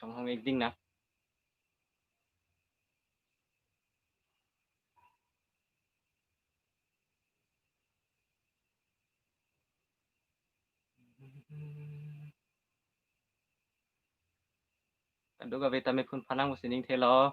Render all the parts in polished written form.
trong hong ik ding na kadu ga vita me phun phanang mo sining thelo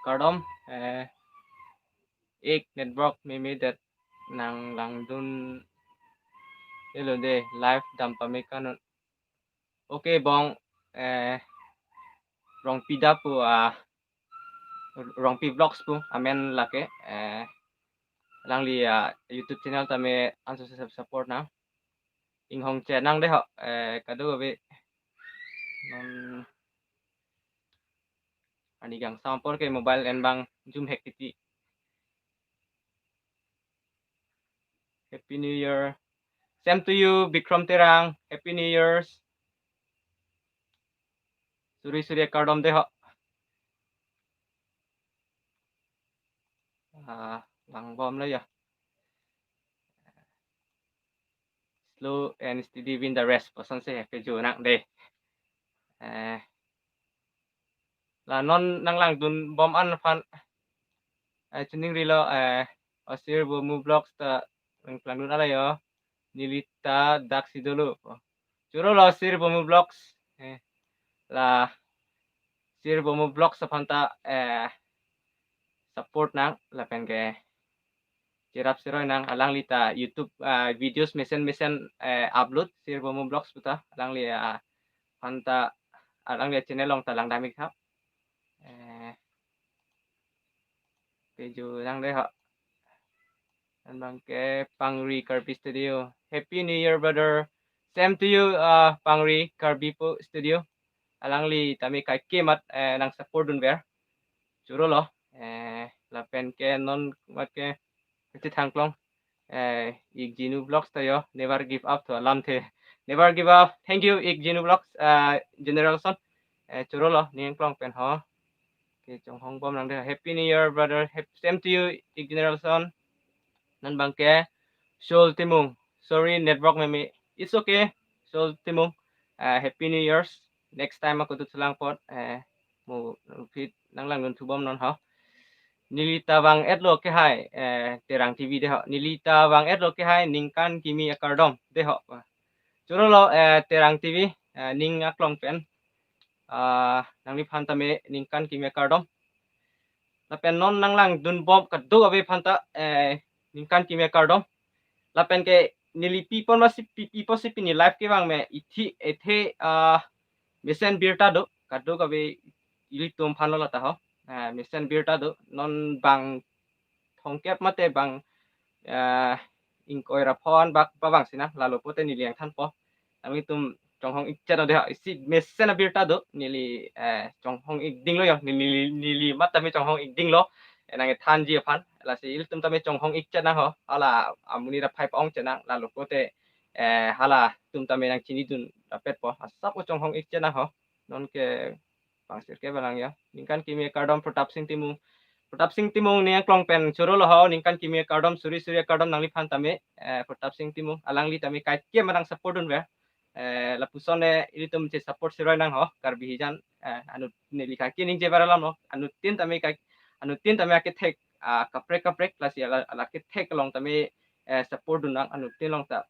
cardom ek network me that nang lang dun elo de live dampa me kanon okay bong rong pida pu rong pi vlogs pu amen lake lang li YouTube channel tame anso support na ing hong che nang de ho kadu ga be non ani gang sampor ke mobile en bang zoom hack ti happy new year same to you Bikram Terang happy new years suri cardom de ho lang bom la ya slow and steady win the rest pasan se ke jo nak de là non nang lang dun bom an fan chuning rilo asir bo mu blocks ta lang dun ala yo nilita daksi dulu churo lo sir bo mu blocks la sir bo mu blocks sa phanta support nang la pen ke kirap siroi nang alang lita YouTube videos mesen upload sir bo mu blocks puta alang li phanta alang li channel long ta lang dami khap Keju lang deh, and bang ke Pangri Karbi Studio. Happy New Year, brother. Same to you, Pangri Karbi po Studio. Alang li tami kay kimat nang support dun ber. Churo lo. Lapen ke non mat ke kasi thangklong. Ik Jinu Vlogs tayo. Never give up to alam the. Never give up. Thank you, Ik Jinu Vlogs, General Son. Churo lo, niyang klong pen ho. Okay, trong hong bom lang de. Happy New Year, brother. Same to you, Ik General Son. Nan bang ke Sol Timung. Sorry, network me. It's okay. Sol Timung. Happy New Year's. Next time ako tutulang po. Mo fit nang lang nun tubom non ha. Nilita bang etlo ke hai terang TV de ha. Nilita bang etlo ke hai ningkan kimi akardom de ha. Churo lo terang TV ning aklong pen. Nang li phanta me ningkan kimi akardom. Lapen non nang lang dun bom kadu abe phanta ningkan kimi akardom. Lapen ke nilipi pon masih pipi posi pini live ke bang me ithi ethe mesen birta do kado kabe ili tum phano lata ho mesen birta do non bang thongkep mate bang ingkoi ra phon bak babang sina lalu pote niliang than po ami tum chonghong ikcha de isi mesen birta do nili chonghong ik ding lo yo nili mata me chonghong ik ding lo nang than ji phan la si il tum ta me chonghong ik chana ho ala amuni ra phai ong chana lalu pote hala tum ta me nang chini dun dapet po asap chonghong ik chana ho non ke pangsir ke balang ya ningkan kimi kardom Pratap Singh Timung ne klong pen churo lo ho ningkan kimi kardom suri kardom nangli phan tame Pratap Singh Timung alang li tame kai ke manang support dun ver la pusone ili tum che support siroi nang ho kar bihijan anu ne lika ki ning je baralam no anu tin tame kai anu tin tami akit tek kaprek lasi ala kit tek long tami support dunang anu tin long ta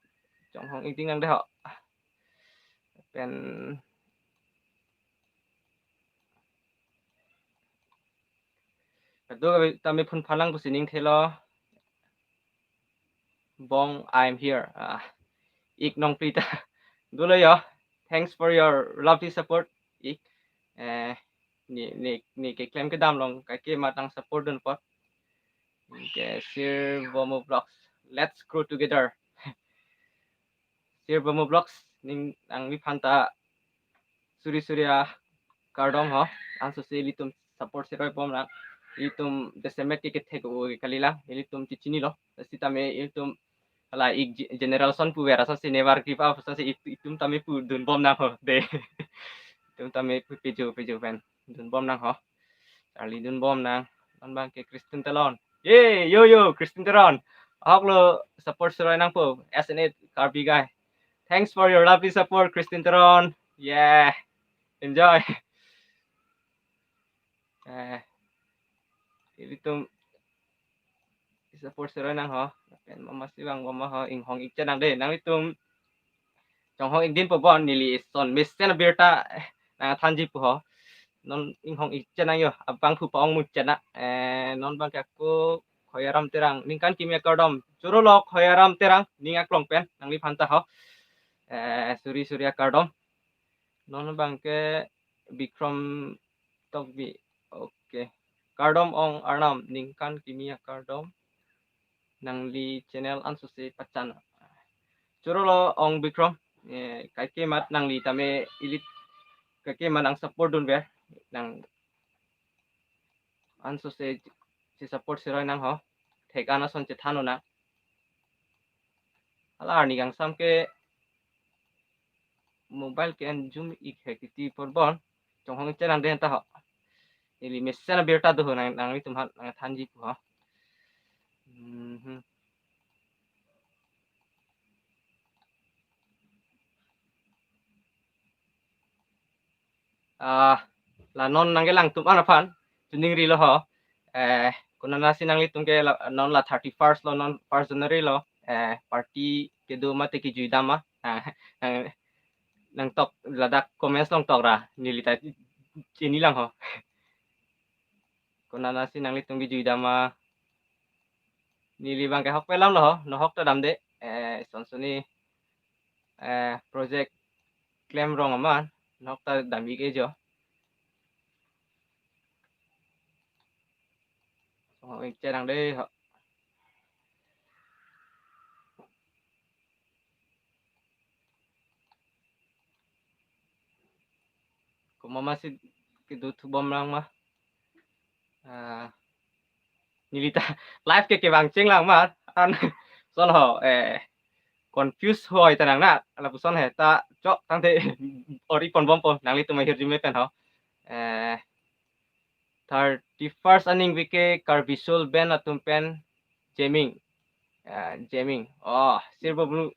chong hong ing ting nang de ho pen do tami phun phalang bu sining thelo bong I'm here ik nong prita do lo yo thanks for your lovely support ik ni ke claim ke dam long ka ke matang support dun pot ke sir bomo vlogs let's grow together sir bomo vlogs ning ang mi phanta surya kardom ho ang so se litum support se roi pom na litum desemet ke thek o kalila litum tichini lo sitame litum ala ik generation pu vera sa never give up sa itum tame pu dun bom na ho de itum tame pu peju pen dun bom na ho ali dun bom na non bang ke Kristen Talon ye yo Kristen Talon hok lo support se nang po SN8 Carby guy thanks for your lovely support Kristen Talon yeah enjoy ilitum support se nang ho pen mama siwang mama ho ing hong ik nang de nang litum trong hong ing din po bon nili son miss sen birta na thanji po ho non ing hong ik nang yo abang pu paong mu chana non bang ka ko khoyaram terang ningkan kimia kardom churo lo khoyaram terang ninga klong pen nang li phanta ho surya kardom non bang ke bikrom tokbi okay kardom ong arnam ningkan kimia kardom nang li channel anso se pacan churo lo ong bikrom kai ke mat nang li tame ilit kai ke manang support dun ver nang anso se support se roi nang ho thekana son che thano na ala ni gang sam ke mobile ke zoom ik he kiti por bon chong hong chen den ta ho ili mesen berta do nang ni tum nang thanji pu ho la non nang lang tum ana phan tuning ri lo ho kuna nasi nang litung ke non la 31st lo non 1st January lo party ke do mate ki jui dama nang tok ladak comments long tok ra nilita chini lang ho kuna nasi nang litung ki jui dama nili bang ke hok pelam lo ho no hok ta dam de son suni project claim rong aman nok ta dam ik ejo so ik cherang de ho ko mama si ki du thu bom lang ma nilita live ke bang cheng lang ma an son ho confuse hoi tanang na ala puson he ta chok tang te ori pon bom po nang li tu mai hirjime pen ho 31st aning wike carbisul ben atum pen jamming silver blue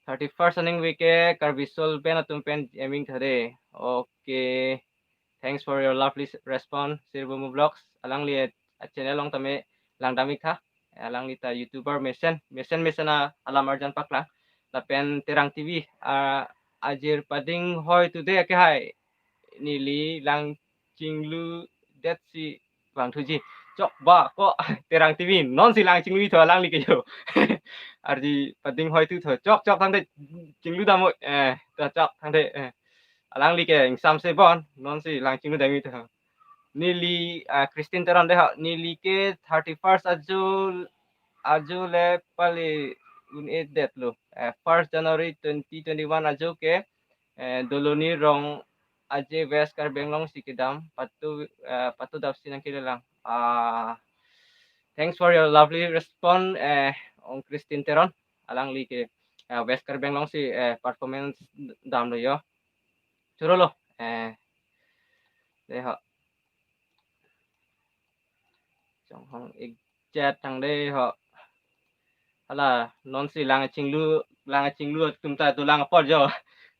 31st aning wike carbisul ben atum pen jamming thade okay thanks for your lovely response silver blue vlogs alang li channel long tame lang damik tha alang li ta youtuber mesen alam arjan pakla lapen terang tv ajir pading hoi today ke hai nili lang chinglu det si bang thuji chok ba ko terang tv non si lang chinglu tho lang li ke yo arji pading hoi tu tho chok thang de chinglu da mo ta chok thang de alang li ke sam se bon non si lang chinglu da mi tho nili Christine teron de nili ke 31st ajule pali un det lo 1st January 2021 ajo ke doloni rong aje west kar benglong sikidam patu dapsi nang kilalang thanks for your lovely response on Christine teron alang li ke west kar benglong si performance dam lo yo churo lo de ho chong hong ik chat thang de ho ala non si lang chinglu tum ta tu lang por jo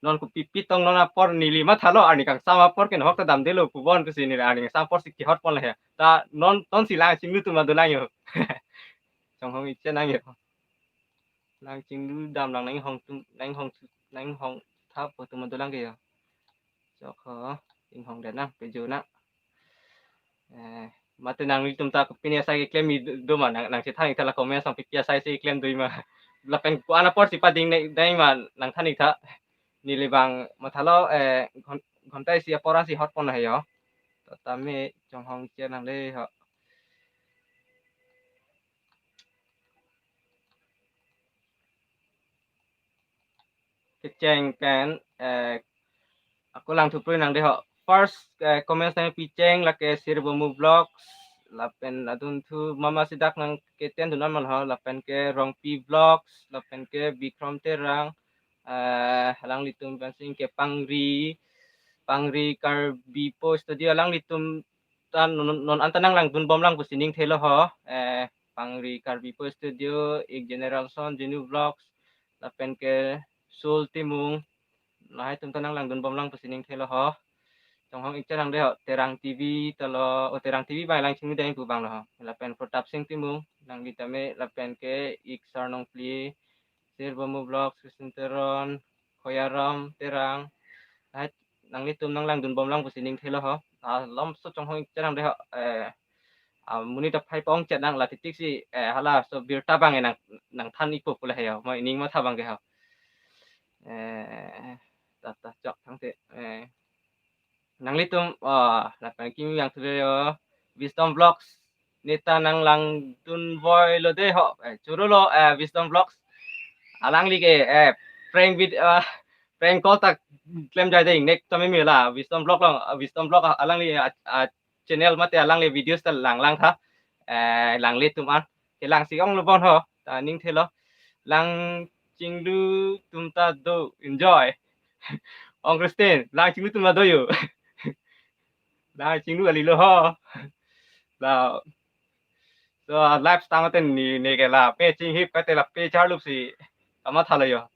non ku pipi tong non apor nili ma thalo ani kang sama por ken hok ta dam delo ku bon ku sini ani sam por sikki hot pon le ta non ton si lang ching lu tu ma do lang yo chong hong iche nang yo lang ching lu dam lang nang hong thap po tu ma do lang ge yo chok ho ing hong den na pe ju na mà từ nàng chúng ta cũng sai cái claim do mà nàng sẽ thay thay là comment sang pia sai sai claim đôi mà là pen qua na por si pa ding này đây mà nàng thay này thà ni le bang mà thà lo còn tay si pora si hot pon này yo ta me trong hong chia nàng đây họ cái trang can aku lang tu nàng đây họ first comment sang pi trang là cái servo move vlogs lapen adun tu mama sidak nang keten dunan man ha lapen ke rongpi vlogs lapen ke bikram terang halang litum pansing ke pangri karbipo studio halang litum tan non antanang lang dun bom lang pusining thelo ho pangri karbipo studio ik general son genu vlogs lapen ke sul timung lai tum tanang lang dun bom lang pusining thelo ho trong hong ik trang đây họ terang TV talo terang TV bài lang ching đây pu bang lo la pen for tap sing timung nang ditame la pen ke ik sarnong pli servo mo vlog susunteron khoyaram terang hai nang litum nang lang dun bom lang pusining thelo ho lom so trong hong ik trang đây họ muni tap hai pong chat nang la titik si hala so bir tabang nang nang than ipo pula heo ma ining ma thabang ge ho ta chok thang te nang litum lapan kim yang tuloy wisdom vlogs nita nang lang dun boy lo de ho churo lo wisdom vlogs alang li ke prank prank call tak claim jai ding nek to me mi la wisdom vlog alang li channel mate alang li videos ta lang tha lang litum an ke lang si ong lo bon ho ta ning thelo lang ching du tum ta do enjoy ong Christine lang ching du tum ta do yo là chính luôn là ho là so lifestyle tên ni cái là pe ching hip cái tên là pe char lúc gì ama thala yo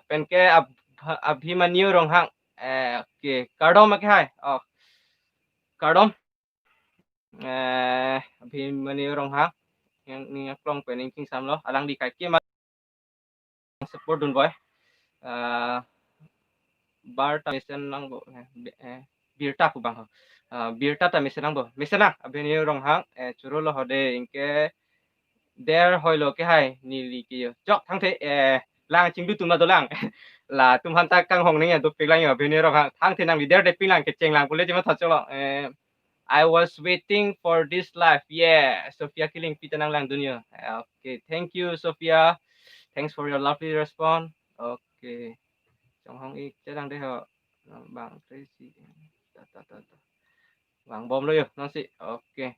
pen ke abhimanyu rong hang ke kardom ke hai kardom abhimanyu rong hang yang ni klong pen king sam lo alang di kai ke ma support dun boy bar ta mission lang bo birta ku bang birta ta mission lang bo mission na abhimanyu rong hang churo lo hode inke there hoilo ke hai ni li ki chok thang the lang ching du tum na do lang là tum han ta kang hong ning do pe lang yo be ne ro thang the nang li there de ping lang ke cheng lang pule jema tha cholo I was waiting for this life. Yeah, Sophia killing pita nang lang dunya. Okay, thank you Sophia. Thanks for your lovely response. Okay. Trong hong ik lang de ho bang Tracy. Bang bom lo yo nang si. Okay.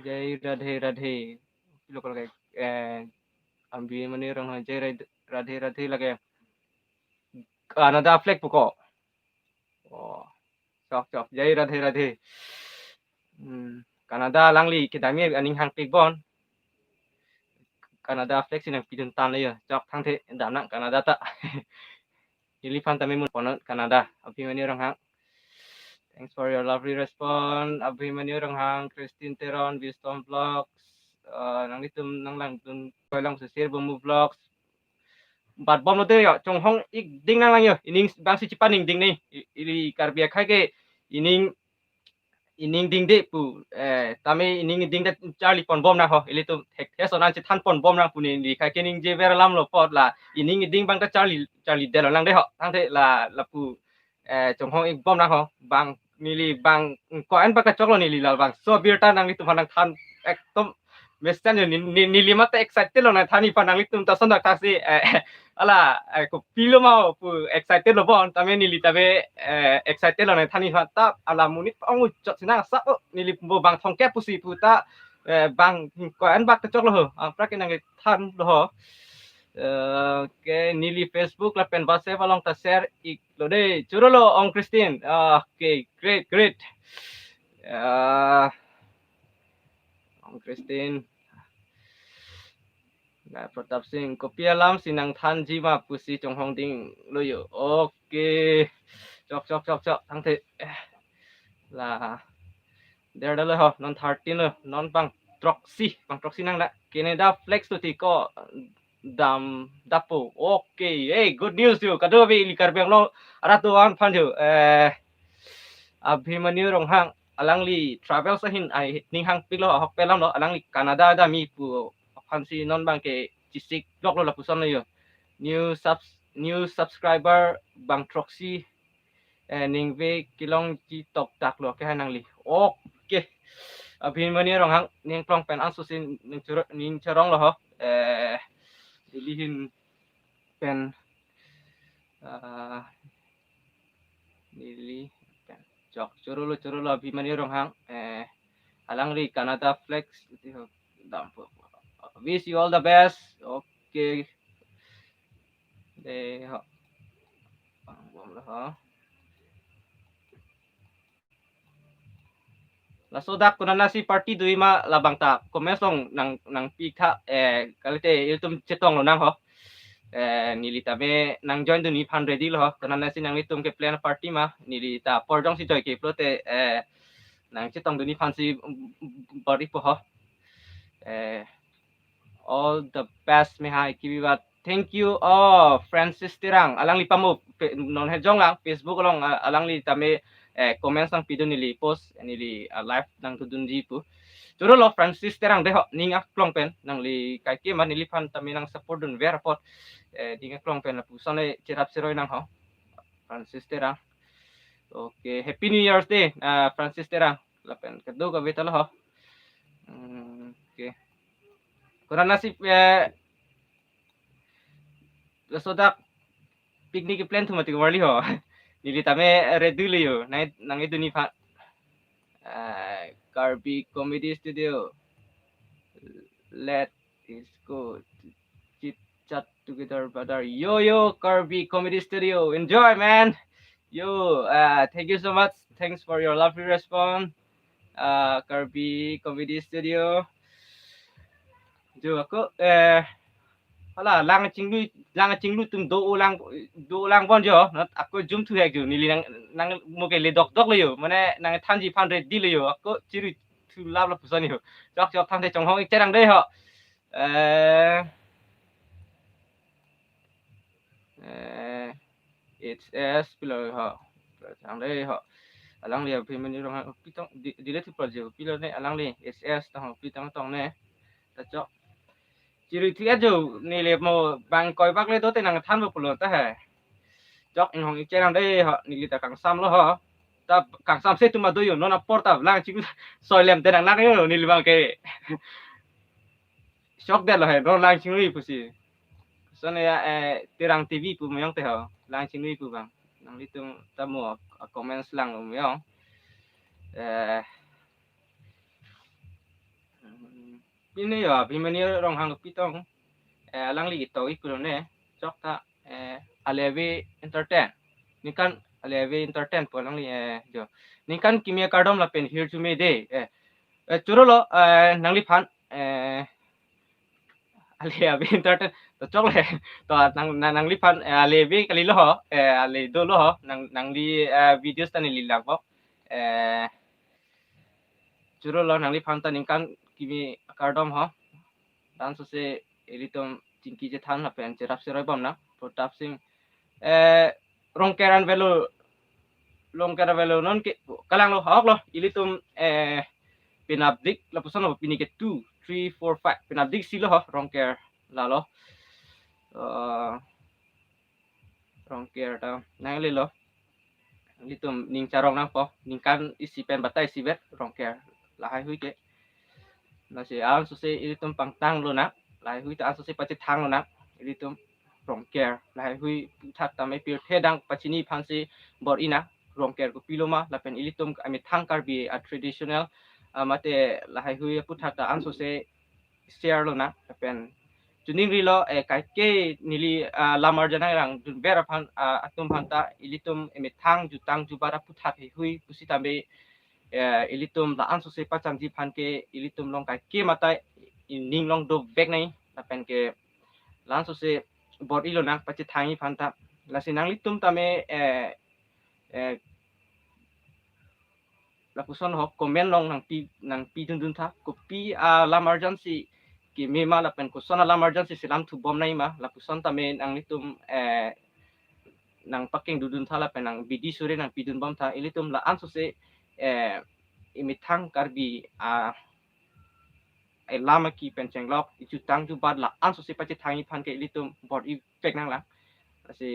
Jai radhe local के ambi mani rong jai radhe lage Canada flag puko chok jai radhe Canada langli kita mi aning hang pik bon Canada flag sinang pidun tan le chok thang the dam nang Canada ta Ilifan tami mun pon Canada ambi mani rong hang thanks for your lovely response ambi mani rong hang Christine Teron Wisdom Vlogs nang litum nang lang tun lang se share bomu vlogs bat bom lo de yo chong hong ik ding nang lang yo ining bang si chipan ding ni ili karbia khai ke ining ding de pu tame ining ding de charlie pon bom na ho ili to he so nan chi than pon bom na pu ni khai ke ning je ver lam lo pot la ining ding bang ta charlie de lo lang de ho thang the la pu chong hong ik bom na ho bang nili bang ko an ba ka chok lo nili la bang so bir ta nang li tu hanang than ekdom Western ni lima te excited lo na thani panang litum ta sondak taksi ala ko pilo mau pu excited lo bon tame ni li tabe excited lo na thani fa ta ala munit ong chot sina sa ni li bo bang thong ke pusi pu ta bang ko an bak chok lo ho pra ke nang than lo ho ke ni li Facebook la pen ba se valong ta share ik lo de churo lo ong Christine okay great Christine Nah, Pratap Singh, kopi alam sinang than jima pusi chong hong ding loyo. Oke. Chok. Thang thế. Là there đó ho, non 13 rồi, non bằng proxy năng đã. Canada flex thì có dam dapo. Okay. Hey, good news yo. Kado vi likar beng lo ratuan fan yo. Abhimanyu rong hang alangli travel sahin ai ning hang pilo hok pelam lo alangli Canada da mi pu fansi non bang ke cisik dok lo la puson lo yo. New subscriber bang proxy ning ve kilong ji tok tak lo ke hanang li. Okay. Abhimanyu rong hang ning plong pen ansusin ning cerong lo ho. Dilihin pen nili pen jok curu lo Abhimanyu rong hang alangli Canada flex dampo. Wish you all the best. Okay. De ho. Bom lo ho. La sodak kuna nasi party dui ma labang ta komesong nang pika kalite iltum cetong lo nang ho. Nili tabe nang join du ni pan ready lo ho. Kuna nasi nang itum ke plan party ma nili ta pordong si joy ke plote nang cetong du ni pan si bari po ho. All the best me hai kibibat. Thank you Francis Tirang alang li pamo non hejong lang Facebook long alang li tame comments ang video nili post nili live nang tudun jipu. Juro lo Francis Tirang deho ninga klong pen nang li kai ki man nili pan tame nang support dun vera pot ninga klong pen la pusone cerap seroy nang ho. Francis Tirang. Okay, Happy New Year's Day Francis Tirang. Lapen kedo ka betalo ho. Okay. Kuna nasib sodak picnic plan thuma tik warli ho nili tame redu liyo nang itu ni fa Carby Comedy Studio, let is go chit chat together brother. Yo Carby Comedy Studio, enjoy man. Yo thank you so much, thanks for your lovely response Carby Comedy Studio. Jo ako hala lang chinglu tum do ulang bon jo not ako jum thu hek jo nili nang mo ke le dok le yo mane nang thanji fan re di le yo ako chiru thu lab la pusan yo jok tham te chong hong ik cherang de ho it's s pilo ho chang de ho alang le phi men rong pitong delete project pilo ne alang le it's s tong pitong tong ne ta chok chiru thu jo ni le mo bang koi bak le do te nang than bo pulo ta hai jok in hong cherang de ho ni ta kang sam lo ho ta kang sam se tu ma do yo no na porta lang chi soi lem te nang nak yo ni bang ke shock de lo hai no lang chi ri pu si so ne tirang tv pu myong te ho lang chi ri pu bang nang li tung ta mo comments lang lo myong ini yo bimani rong hang pitong lang li to i kulo ne jok ta alevi entertain ni kan alevi entertain po lang li jo ni kan kimia kardom la pen here to me de churo lo nang li phan alevi entertain to chok le to nang li phan alevi kali lo ho ale do lo ho nang li videos ta ni li lang po churo lo nang li phan ta ni kan kimi kardom ho dan so se elitom tingki je than la pen cherap se roi bom na Pratap Singh long keran velo non ke kalang lo hok lo ilitum pinabdik la puson lo pini ke 2 3 4 5 pinabdik silo ho rong ker la lo rong ker ta nang le lo ilitum ning charong nang po ning kan isi pen batai si bet rong ker la hai hui ke na se an so se ilitum pang tang lo na la hui ta an so se pa thang lo na ilitum rong ker la hui thak ta mai pir thedang pachini phansi bor ina rong ker ko piloma la pen ilitum ami thangkar bi a traditional mate la hui puthak ta an so se share lo na la pen tuning rilo kai ke nili lamar jana rang dun bera phan atum phanta ilitum emi thang jutang jubara puthak hui pusita be ilitum la an so se pachang ji phan ke ilitum long kai ke mata ning long do bek nai lapen ke langsung se bot ilo nang pachi thangi phanta lasi nang litum tame lapuson ho komen long nang pi dun tha ko pi la emergency ki me ma lapen ko sona la emergency silam thu bom nai ma lapuson tame nang litum nang paking dudun tha lapen nang bidi sure nang pidun bom tha ilitum la anso se imithang karbi lama ki penceng lok ichu tang ju bad la anso se pachi thangi phan ke ilitum bot i pek nang la lasi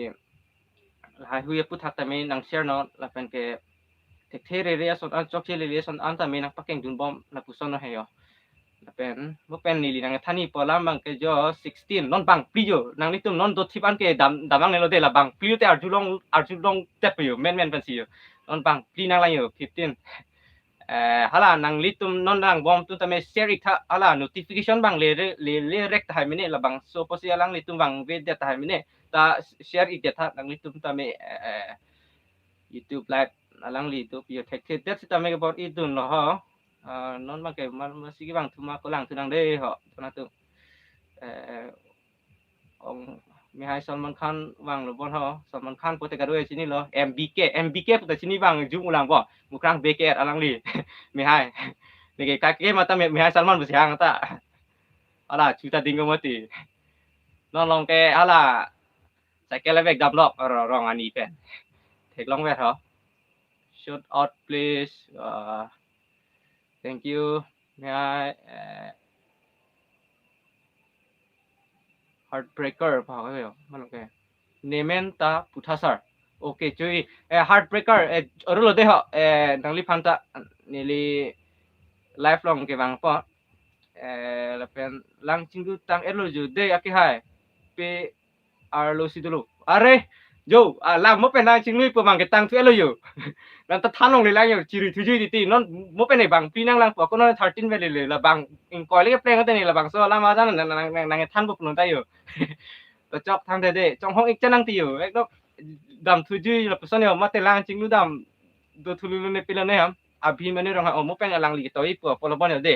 la huye pu thak tame nang share no lapen ke Tere rea son an chok chele rea son an ta me nang paking dun bom la puson no heyo lapen mo pen nili nang thani polam bang ke jo 16 non bang piyo nang litum non do thipan ke damang nelo de la bang piyo te arjulong tep yo men pen si yo non bang pli nang la yo 15 hala nang litum non nang bom tu tame share tha hala notification bang le rek ta mine la bang so posi alang litum bang ve de ta mine ta share de tha nang litum tame YouTube live alang li tu pio tek tek sita me bot itu no ho non ma ke masih bang tuma ko lang tunang de ho na tu ong mi hai Salman Khan bang lo bon ho Salman Khan pote ka doi sini lo MBK pote sini bang jung ulang bo mukrang BK alang li mi hai ni ke kake mata mi hai Salman bu siang ta ala chuta dingo mati non long ke ala sa ke lebek dam lok rong ani pen tek long vet ho shout out please thank you may heartbreaker pa kayo man okay nemen ta puthasar okay chui heartbreaker orulo de ho nangli phanta nili lifelong ke bang po lapen lang chingu tang elo ju de aki hai pe arlo sidulu are yo lang mo pen lang chingui po bang ke tang tu elo yo nan ta thanong le lang yo chiri thuji ti non mo pen bang pinang lang po kono 13 vele le la bang in koi le pleng ta ni la bang so la ma dan nang than bu pun ta yo to chok thang de trong hong ik chanang ti yo ekdom dam thuji la person yo mate lang chinglu dam do thulu ne pila ne ham abhi mane rong ha mo pen lang li to i po polo bon yo de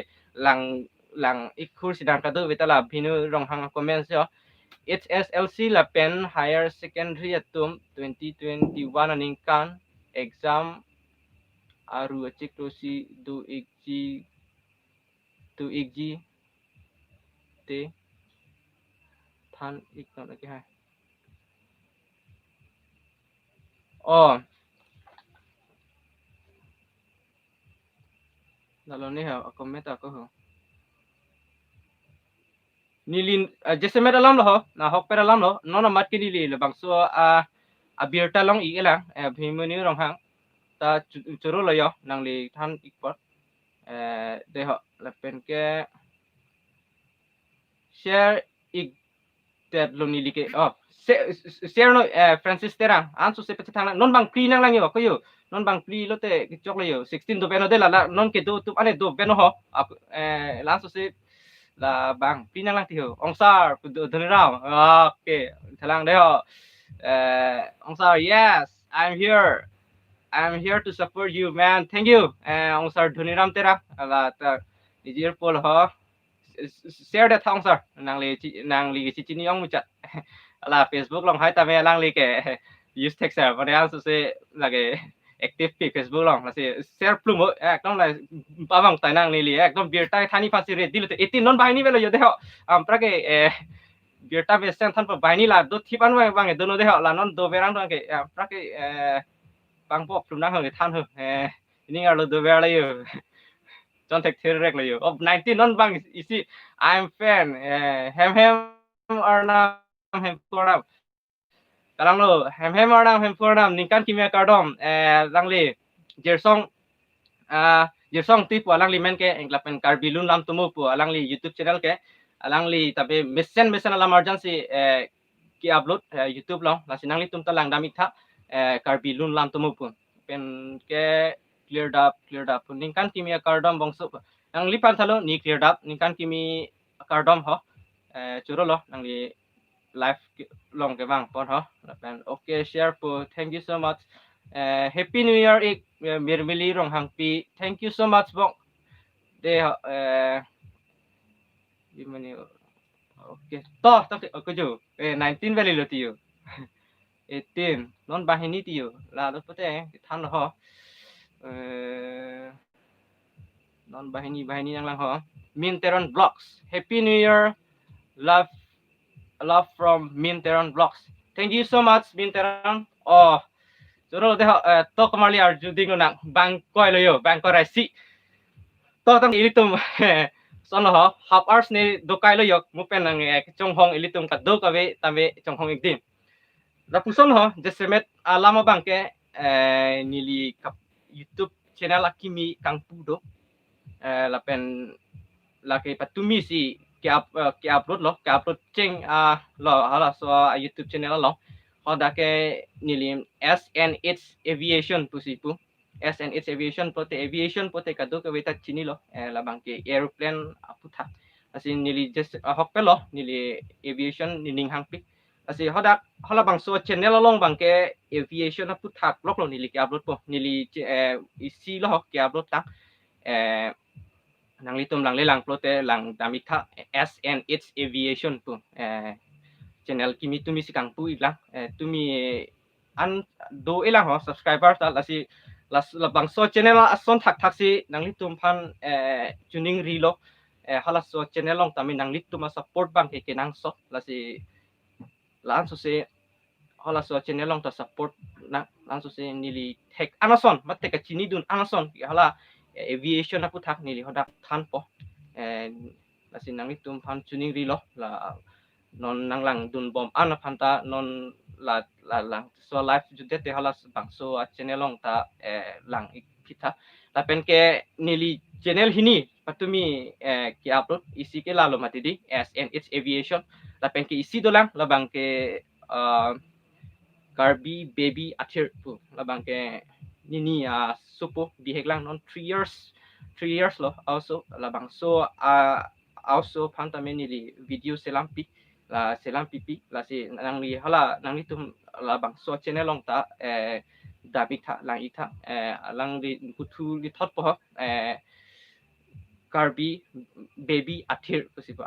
lang ik khur sidang ka do betala bhinu rong hang comments yo HSLC la pen higher secondary atum 2021 aning kan exam aru achik tosi do ikji te than ik no lagi hai oh dalo ne ha comment ako ho nilin jese mera lam lo na hok pera lam lo no na mat ki nili le bangso abirta long i elang bhimuni rong hang ta churu lo yo nang li than ikpot de ho la pen ke share ik tet lo nili ke oh share no Francis terang ansu se pete thang non bang pri nang lang yo ko yo non bang pri lo te chok lo yo 16 do beno de la non ke do tu ane do beno ho lansu se là bang pinang lang tiho ongsar dhunirao okay thalang deho ongsar yes I'm here to support you man thank you ongsar dhuniram tera la ta nijir pol ho share that ongsar nang li chi chini ong muchat la Facebook long hai ta me lang li ke use text er bane an se lage active pi Facebook long la se share plum ekdom la pawang tai nang li ekdom beer tai thani pasi re dilu te 18 non bahini velo yo deho pra ke beer ta besen than pa bahini la do thipan wa bang do no deho la non do berang dong ke pra ke bang pop plum nang ho than ho ini ngar lo do ver la yo don't take rek la yo of 19 non bang isi I'm fan hem or na hem for kalang lo hem orang hem forum ningkan kimia kardom lang li jersong ti pu alang li men ke englapen karbilun lam tumu pu alang li YouTube channel ke alang li tabe mesen alam emergency ki upload YouTube long la sinang li tum talang damit tha karbilun lam tumu pu pen ke cleared up ningkan kimia kardom bongso ang li pan thalo ni cleared up ningkan kimi kardom ho churo lo nang li live long ke bang pon ho okay share po thank you so much happy new year ik mirmili rong hang pi thank you so much bong de gimana Oke. Toh tapi aku jo. 19 valley lo tiyo. 18 non bahini tiyo. La lo pute than lo ho. Non bahini yang lang ho. Minteron Vlogs. Happy New Year. Love love from Minteron Vlogs. Thank you so much Minteron. Oh, Juro deho to kamali arju dingo nang bang koi lo yo, bang ko rasi. To tang ilitum sono ho half hours ni dokai lo yok mupen nang chong hong ilitum ka do ka be tame chong hong ikdim. La puson ho jesemet alama bangke nili kap YouTube channel akimi kang pudo la pen la ke patumi si ke upload lo ke upload cheng lo hala so YouTube channel lo ho da ke nili SNH Aviation pusipu SNH Aviation pote kado ke weta chini lo la bangke airplane aputha asin nili just hokke lo nili aviation nining hangpi asi hodak hola bang so channel long bang ke aviation aputha blog lo nili ke upload po nili isi lo ke upload ta nang litum lang lelang plote lang damita SNH Aviation po channel kimi tumi si kang pu ilang tumi an do ilang ho subscriber ta lasi las labang so channel ason thak si nang litum pan tuning rilo hala so channel long tami nang litum support bang ke nang so lasi lan so se hala so channel long ta support na lan so se nili tek anason matte ka chini dun anason hala aviation aku thak nili hodak than po lasi nang litum pan tuning rilo la non nang lang dun bom ana phanta non la lang so live jude te hala bang so channel long ta lang kita la pen ke nili channel hini patumi ki upload isi ke lalo matidi SNH Aviation la pen ke isi dolang la bang ke Garbi baby athir pu la bang ke nini supo bihek lang non 3 years lo also la bang so also phanta menili video selampi la selang pipi la si nang li hala nang litum la bang so channel long ta dabik tha lang itha lang li kutu li thot po Garbi baby athir kusipo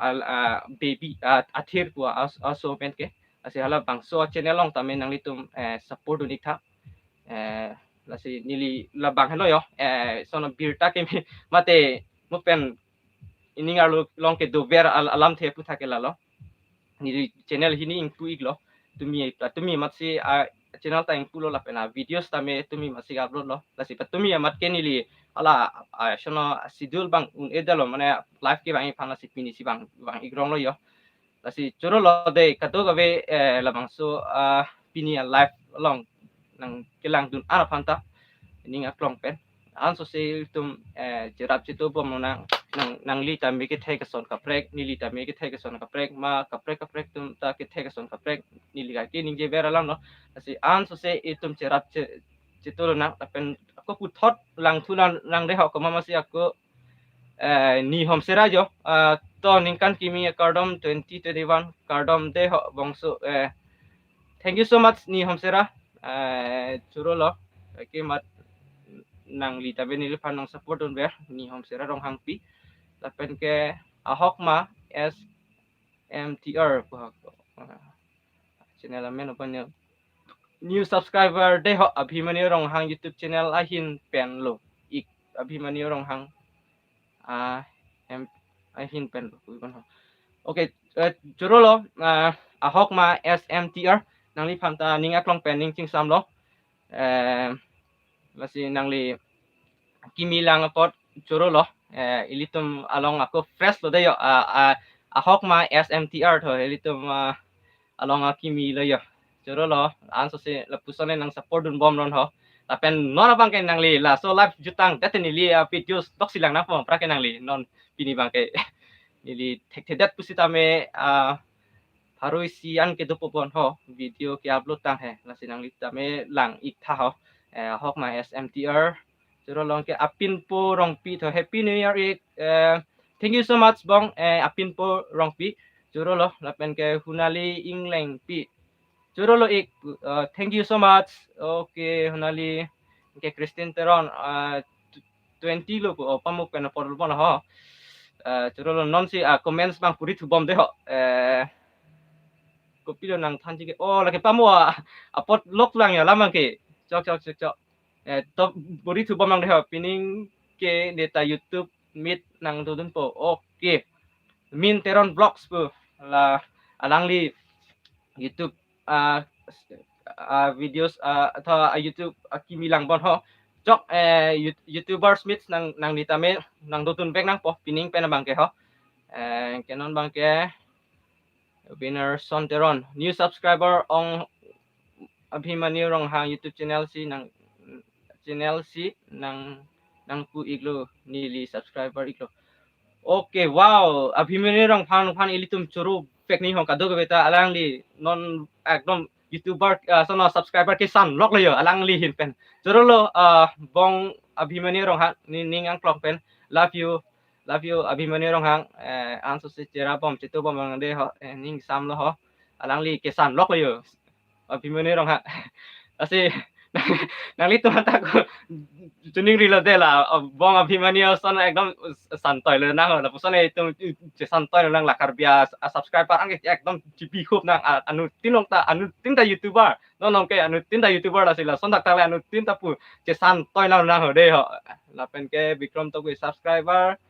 baby athir po also pen ke asi hala bang so channel long ta men nang litum support unik tha la si nili la bang hello yo sono birta ke mate mo pen iningar long ke do ver alam the pu thake la lo ni channel hini ingpu iglo tumi matsi channel ta ingpu lo la pena videos tame tumi matsi upload lo lasi tumi amat ke nili ala shono schedule bang un edalo mane live ke bang phana sipini si bang igrong lo yo lasi choro lo de kato gabe la bang so pini live long nang kelang dun ana phanta ninga klong pen an so se tum jerap chitu bom nang li ta me ke thai ka son ka prek ni li ta me ke thai ka son ka prek ma ka prek tum ta ke thai ka son ka prek ni li ga ke ning je bera lam no asi an so se tum jerap chitu na pen aku pu thot lang thu lang de ho ko ma si aku ni hom sera jo to ningkan kimi kardom 2021 kardom de ho bongso thank you so much ni hom sera churo lo ke mat nang li tabe ni pan nang support on ber ni hom sera rong hang pi tapen ke ahok ma SMTR channel amen open new subscriber de ho abhimanyu rong hang YouTube channel ahin pen lo ik abhimanyu rong hang ahin pen lo kon ho okay juro lo ahok ma SMTR nang li phamta ninga klong pen ning ching sam lo lasi nang li kimi lang pot juro lo ilitum along ako fresh lo dayo ahok ma SMTR tho ilitum along kimi lo yo juro lo anso se la pusone nang support dun bom ron ho tapen non abang ke nang li la so live jutang tateni li videos tok silang na pom pra ke nang li non pini bang ke nili tek pusitame harui sian ke dopo bon ho video ke upload tang he la sinang li tame lang ik tha ho hok ma SMTR juro long ke apin po rong pi tho happy new year ik thank you so much bong apin po rong pi juro lo lapen ke hunali ingleng pi juro lo ik thank you so much okay hunali ke Christine Teron 20 lo po pamuk pen por bon ho churu lo non si comments bang puri thu bom de ho kopi lo nang than ji oh la ke pamwa apot lok lang ya lamang ke chok to puri thu bom nang de ho pining ke data YouTube mit nang tudun po okay min teron vlogs po la alang li YouTube videos atau YouTube kimilang bon ho chok YouTuber Smith nang ditame nang dutun bek nang po pining pe na bang ke ho kenon bang ke winner son teron new subscriber ong Abhimanyu rong hang YouTube channel si nang nang pu iglo nili subscriber iglo okay wow Abhimanyu rong phan ilitum churu fake ni hong kado beta alang li non ekdom YouTuber sono subscriber ke san lok lo yo alang li hin pen churu lo bong Abhimanyu rong ha ning ang klok pen love you Abhimanyu rong hang ang so se chera bom chitu bom ang de ho ning sam lo ho alang li ke san lok lo yo Abhimanyu rong ha asi nang litu mata ko tuning rilo de la bong Abhimanyu son ekdom santoy le nang la puson itu santoy lang la karbia subscriber ang ekdom jibi khop nang anu tinong ta anu tinta YouTuber non ke anu tinta YouTuber la sila son tak ta anu tinta pu che santoy lang nang ho de ho la pen ke Bikram to subscriber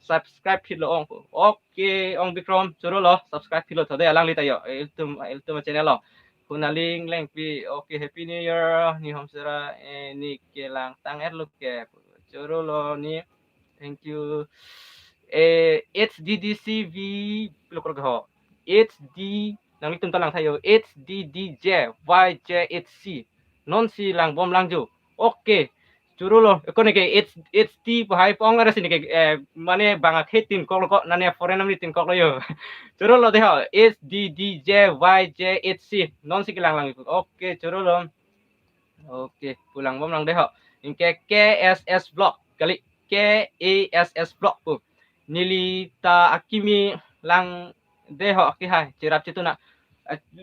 subscribe philo ong okay ong Bikram churo lo subscribe philo thode alang li tayo iltum channel lo kunaling leng pi okay happy new year ni homsera ni kelang tang look ke churo lo ni thank you HDDCV lokor ho HD nang itum talang tayo HDDJ YJ8C non si lang bom lang jo okay churu lo ko ne ke HT bahai pong ara sini ke mane banga khetin ko ko nane foreign amni tin ko yo churu lo de ho HDDJ YJ8C non si kilang lang okay churu lo okay pulang bom lang de ho inke KSS block kali KASS block pu nilita akimi lang de ho ki hai chirap chitu na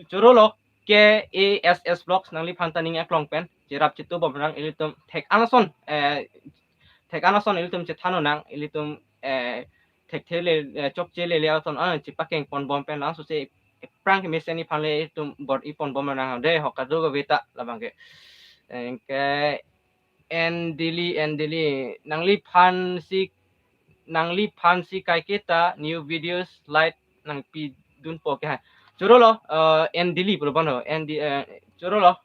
churu lo KASS blocks nang li phantaning aklong pen chirap chitu bom rang ilitum thek anason ilitum chethano nang ilitum thek thele chok chele le ason an chipakeng pon bom pen lang so se prank meseni phanle ilitum bor ipon bom nang de ho kadu go beta labang ke ke endili nangli phan si kai kita new videos light nang pi dun po ke churo lo endili pro bono endi churo lo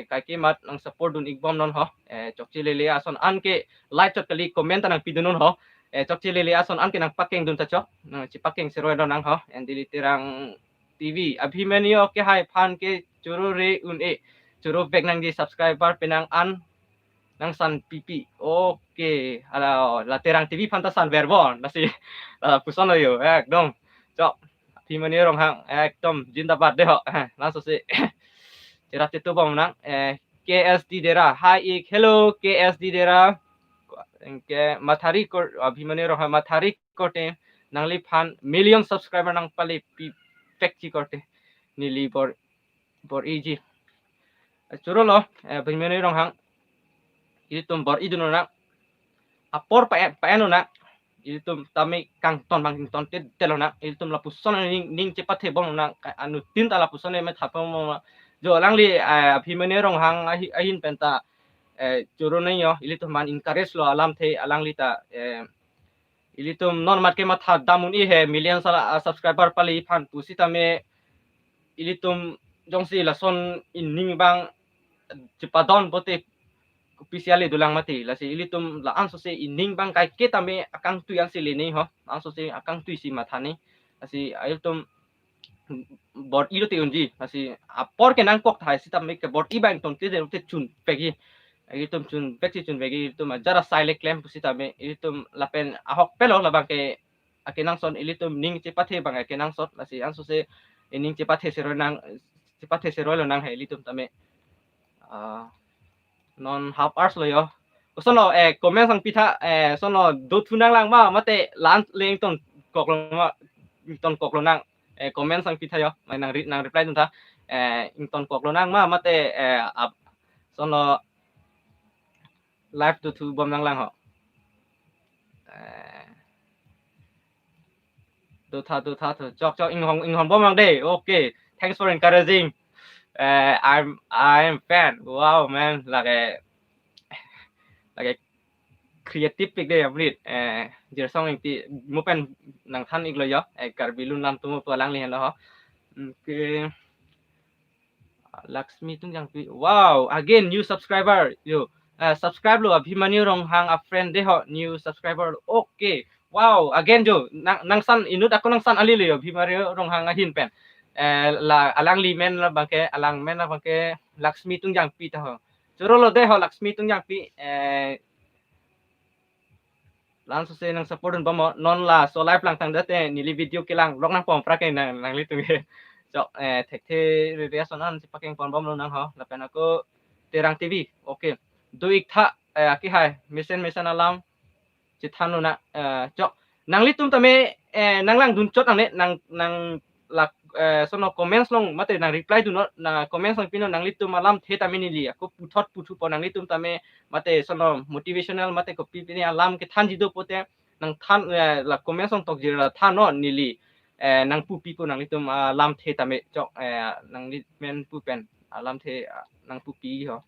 kai ke mat nang support dun igbom non ho chokchi le ason an ke light chot kali comment nang pi dun ho chokchi le ason an ke nang pakeng dun ta chok chi pakeng sero nang ho endili tirang TV Abhimanyu ke hai phan ke churo re un churo bek nang di subscriber penang an nang san pipi okay ala la terang TV pantasan verbon nasi puson yo ekdom chok Abhimanyu rong hang ekdom jindabad de ho langsung si cerah itu bom nang KSD dera hi hello KSD dera ke mathari ko Abhimanyu rong mathari kote nang li phan million subscriber nang pali pekchi kote nili bor easy churo lo Abhimanyu rong hang itum bor idun na apor paeno na itum tami kang ton bang ton telo na itum la puson ning cepat he bong na anu tin ta la puson me thapom jo lang li Abhimanyu rong hang ahin penta churu nei yo ilitum man encourage lo alam the alang li ta ilitum non mat ke matha damun i he million sala subscriber pali phan pusita me ilitum jongsi la son in ning bang cepadon bote officially dulang mati la si ilitum la anso se ining bang kai kita me akang tu yang sili ni ho anso se akang tu si mathani asi ilitum bot ilo te unji asi apor ke nang kok thai si tam me ke bot i bang ton te te chun pegi ilitum chun peki chun pegi ilitum jara silent claim pusita me ilitum lapen ahok pelo la bang ke akenang son ilitum ning cepathe bang akenang sot la si anso se ining cepathe sero nang he ilitum tame non half hours lo yo sono comment sang pitha sono do thunang lang ma mate lan leng ton kok lo nang comment sang pitha yo mai nang reply tun tha ton kok lo nang ma mate sono live to thu bom nang lang ho Tuh. Jok inghong bom lang day. Okay. Thanks for encouraging. I'm fan. Wow, man. Like creative pick day abrit. Giờ xong anh ti mua pen nang than ik lo yo. Karbi lun lam tu mo pa lang lihan lo ho. Okay. Lakshmi tung yang pi. Wow, again new subscriber. Yo. Subscribe lo Abhimanyu rong hang a friend de ho new subscriber. Okay. Wow, again jo nang san inut ako nang san ali lo Abhimanyu rong hang a hin pen. La alang li men la bangke alang men la bangke Lakshmi tung yang pi ta ho. Churo lo de ho Lakshmi tung yang pi langsung se nang support ba mo non la so live lang tang date nili video kilang lok nang pom pra ke nang li tu ge. Jok thek the reaction an si paking pon bom lo nang ho la pen ako terang TV. Okay. Du ik tha ki hai mission alam chi thanu na jok nang li tum tame nang lang dun chot nang ne nang la sono comments long mate nang reply du no na comments long pino nang li tum alam the ta mini li ako putu po nang li tum tame mate sono motivational mate ko pi ni alam ke than ji do pote nang than la comments long tok jira than no nili nang pu pi ko nang li tum alam the tame jok nang li men pu pen alam the nang pu pi ho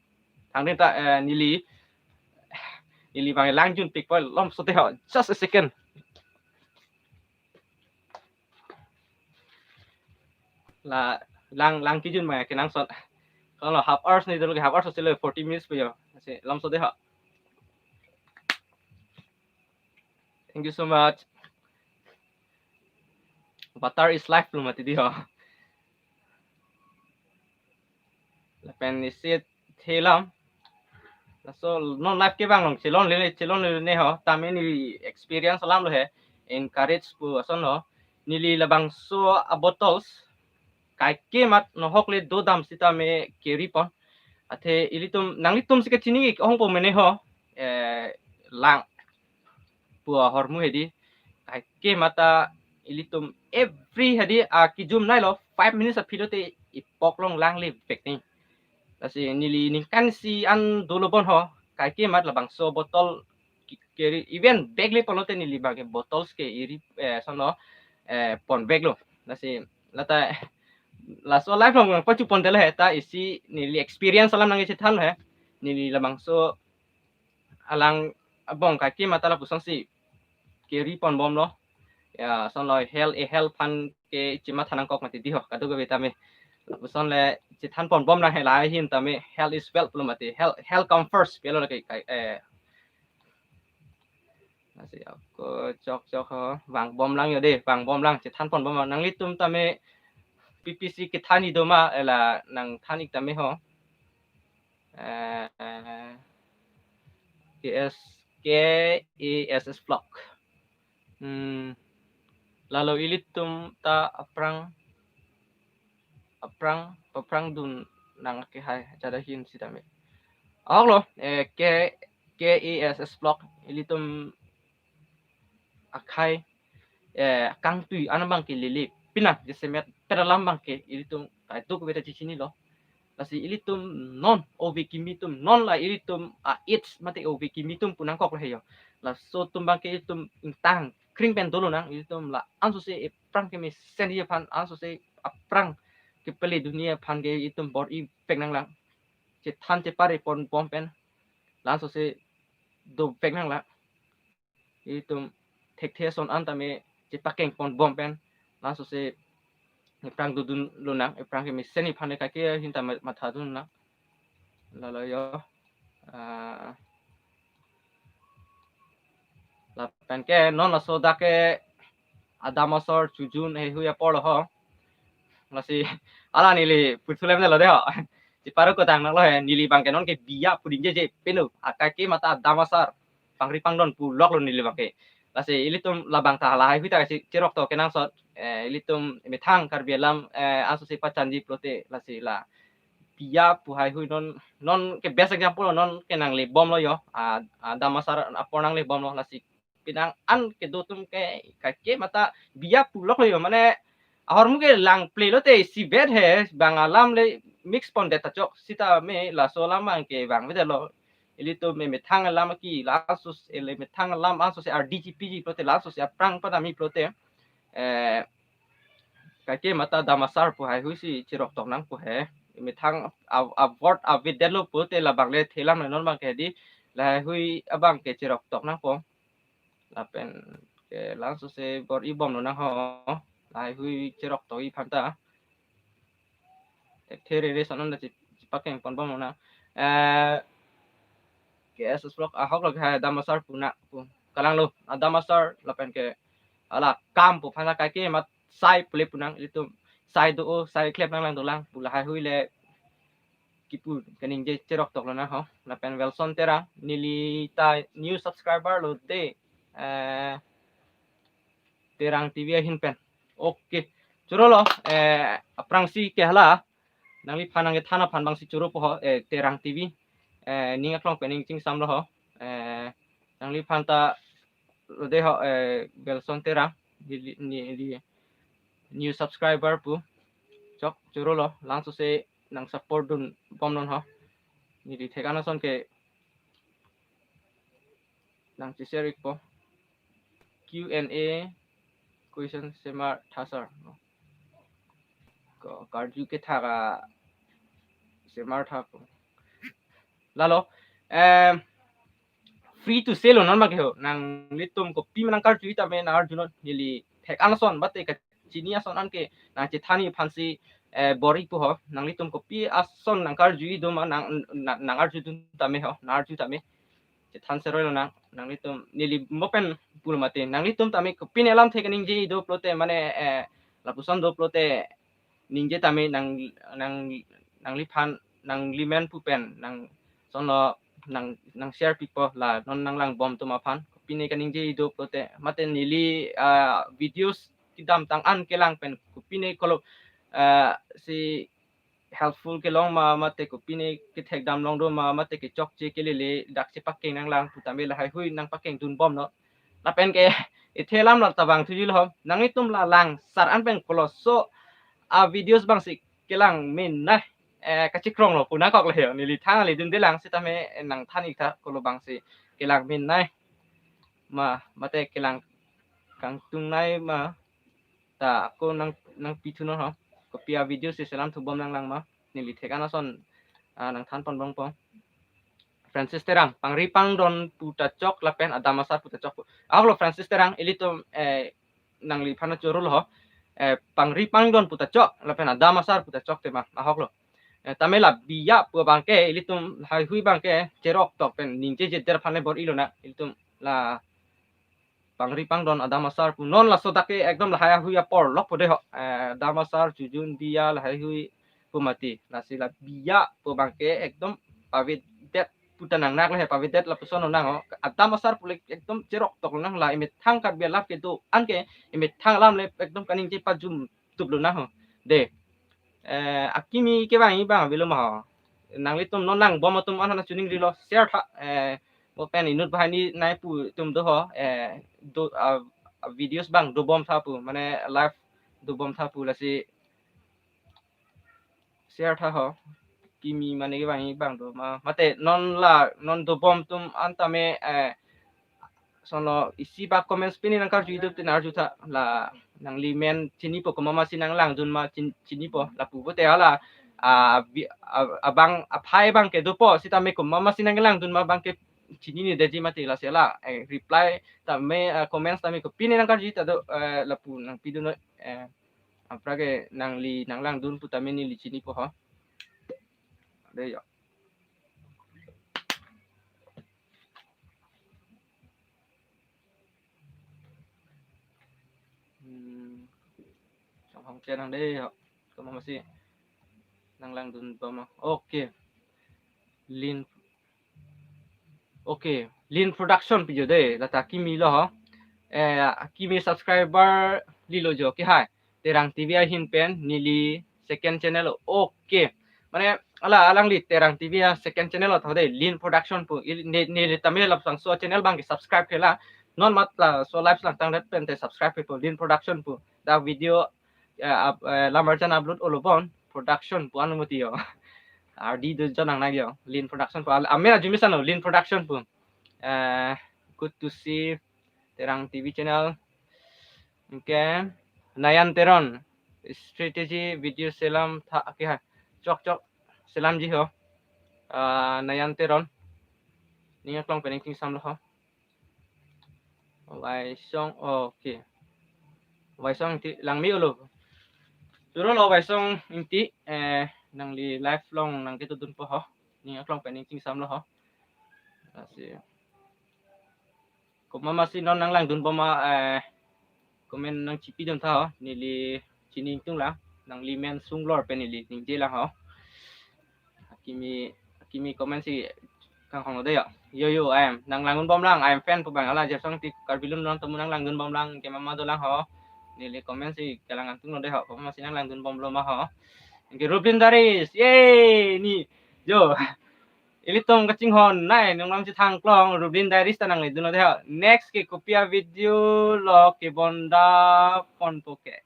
thang den ta nili bang lang jun pick po lom so te ho just a second là lang ki jun ma ke nang sot kalau lo half hours ni dulu half hours so 40 minutes po yo kasi lam so de ha thank you so much Batar is live lu mati di ho la pen ni sit thelam so non live ke bang long chelon le ne ho tame ni experience lam lo he encourage pu son lo nili labang so a bottles kai ke mat no hokle do dam sita me keri pon athe ilitum nanglitum sika chini ong po mene ho lang pu hormu hedi kai ke mata ilitum every hedi ki zoom nai lo 5 minutes a pilote ipok long lang le pek ni lasi nili ning kan si an dolobon ho kai ke mat labang so botol keri even bag le polote nili bag bottles ke iri sono pon bag lo lasi lata la so life long pa chu pon tele ta isi nili experience alam nang isi than he nili lamang so alang abong ka ki mata la pusang si keri pon bom lo ya son lo hell pan ke chima thanang kok mati di ho ka do be ta me pusang le chi than pon bom nang he la hin ta me hell is well lo mati hell come first pelo la kai nasi ako chok ho wang bom lang yo de wang bom lang chi than pon bom nang li tum ta me PPC ke thani do ma la nang thani ta me ho KESS vlog lalu ilitum ta aprang dun nang ke hai jada hin si ta me lo KESS vlog ilitum akai kang tui anabang ke lili pina jesemet peralam bang ke ilitum kai tu ko beta sini lo lasi ilitum non ovekimitum non la ilitum it's mate ovekimitum punang kok heyo la so tumbang ke ilitum intang kring pen dolo nang ilitum la anso se prang ke me sen ye pan anso se aprang ke pele dunia pan ke ilitum bor i pek nang lang che than che pare pon bom pen la anso se do pek nang la ilitum tek the son antame che pakeng pon bom pen la anso se prang dudun lunang prang ke miseni phane ka ke hinta matha dun na la yo la pen ke non la so da ke adamasor chujun he huya polo ho la si ala ni le putulem na lo de ho ti paro ko tang na lo he nili bang ke non ke biya pudin je pelu aka ke mata adamasar pangri pangdon pu lok lo nili bang ke la si ilitum labang ta la huita si cirok to kenang so ilitum metang karbielam aso si pacandi prote la si la biya pu hai hui non ke best example non kenang le bom lo yo damasar aponang le bom lo la si pinang an ke dotum ke ke mata biya pu lok lo yo mane ahor muke lang play lo te si bed he bangalam le mix pon data chok sita me la so lamang ke bang vede lo ilito me metang lam ki la sus ele metang lam aso se rdgpg prote la so se prang pada mi prote cái kia mà ta damasar pu hai hui si chirok tok nang pu he mi thang a word a videt lo pu te la bang le thelam non bang ke di la hui abang ke chirok tok nang po la pen ke langsung se bor i bom no nang ho la hui chirok tok i phanta there re sonon da chi pakeng pon bom no na ke esus blok a hok lok ha damasar pu na pu kalang lo damasar la pen ke ala kam pu phana ka ke ma sai ple pu nang itu sai do sai klep nang lang do lang pu la hai hui le kipu kaning je cherok tok na ho na pen welson tera nilita new subscriber lo de terang tv hin pen okay churo lo aprang si ke hala nang li phanang ge thana phan bang si churo po ho terang tv ning aklong pening ching sam lo ho nang li phan ta lo de ho welson tera ni new subscriber pu chok churo lo langsung se nang support dun pom non ho ni di thekana son ke nang si share po Q&A question semar thasar ko karju ke thaga semar tha lalo free to sell non ma ke ho nang litum ko pi manang karju ta me na arjuno nili thek anason bate ka chini ason an ke na che thani phansi bori pu ho nang litum ko pi ason nang karju do ma nang arju tun ta me ho na arju ta me che than se roi nang nang litum nili mopen pul mate nang litum ta me ko pin elam thek ning je do plote mane la puson do plote ning je ta me nang li phan nang limen pu pen nang sono nang share people la non nang lang bom to ma phan pine kaning je do plote mate nili videos kidam tang an kelang pen pine kolo si helpful ke long ma mate ko pine ke thek dam long do ma mate ke chok che ke le dak che pakeng nang lang pu tambe la hai hui nang pakeng dun bom no la pen ke e thelam la tabang thu jil ho nang itum la lang sar an pen kolo so videos bang si kelang min na kachik krong lo puna kok le ni li thang le dun de lang si tame nang thani tha kolo bang si kelang min nai ma mate kelang kang tung nai ma ta ko nang pitu no ho ko pia video si selam thu bom nang lang ma ni li thekana son nang than pon bang pong Francis Terang pangripang don puta chok lapen adamasa puta chok aglo Francis Terang elito nang li phana choro lo pangripang don puta chok lapen adamasa puta chok te ma ahok lo tamela biya pu bangke ilitum hai hui bangke cherok tok pen ningje je der phane bor ilona ilitum la pangripang don adamasar pu non la sodake ekdom la haya hui por lok pode ho damasar jujun biya la hai hui pu mati la sila biya pu bangke ekdom pavit det putan nang nak le pavit det la puson nang ho adamasar pu ekdom cherok tok nang la imit thang kat biya lap ke tu anke imit thang lam le ekdom kaning je pajum tublu na ho de akimi ke bang ibang bilum ho nang litum non nang bom tum an na chuning rilo share tha bo pen inut bahani nai pu tum do ho do videos bang do bom tha pu mane live do bom tha pu la si share tha ho kimi mane ke bang do ma mate non la non do bom tum antame sono isi ba comments pini nang kar youtube tin arju tha la nang limen chini po ko mama sinang lang dun ma chini po la pu te ala abang aphai bang ke do po sita me ko mama sinang lang dun ma bang ke chini ni deji mati la sela reply ta me comments ta me ko pini nang kar jita do la pu nang pidu no aprage nang li nang lang dun pu ta me ni li chini po ho de yo trong hong chen nang de yo ko mama si nang lang dun pa ma okay lin okay lin production pi jo de la ta kimi lo ho kimi subscriber lilo jo ke hai terang tv hin pen nili second channel okay mane ala alang li terang tv second channel thode lin production pu ni tamil lap sang so channel bang subscribe kela non mat la so live lang tang pen te subscribe pu lin production pu da video la marjan upload olobon production pu anumati yo আর di do janang na yo lin production pu amena jumisan lin production pu good to see terang tv channel Okay. Nayan Teron. Strategy video selam tha kya chok chok selam ji ho. Nayan Teron. Ninga klong pening ting sam lo ho. Wai song okay. Wai song ti lang mi ulo. Turo lo wai song inti nang li live long nang kito dun po ho. Ninga klong pening ting sam lo ho. Kasi kung mamasi non nang lang dun po ma komen nang chipi dun tha ho. Nili chining tung lang nang li men sung lor penili ning je lang ho. Kimi komen si kang hong de ya. Yo I am nang langun bom lang I am fan po bang ala je song ti karbilun non temu nang langun bom lang ke mama do lang ho. Nili komen si kalangan tung no de ho. Masih nang langun bom lo ma ho. Ngi Rublin Daris. Yay ni. Yo. Ilitong kaching hon nai nung nam si thang klong Rublin Daris tanang le duno de ho. Next ke kopia video lo ke bonda pon poke.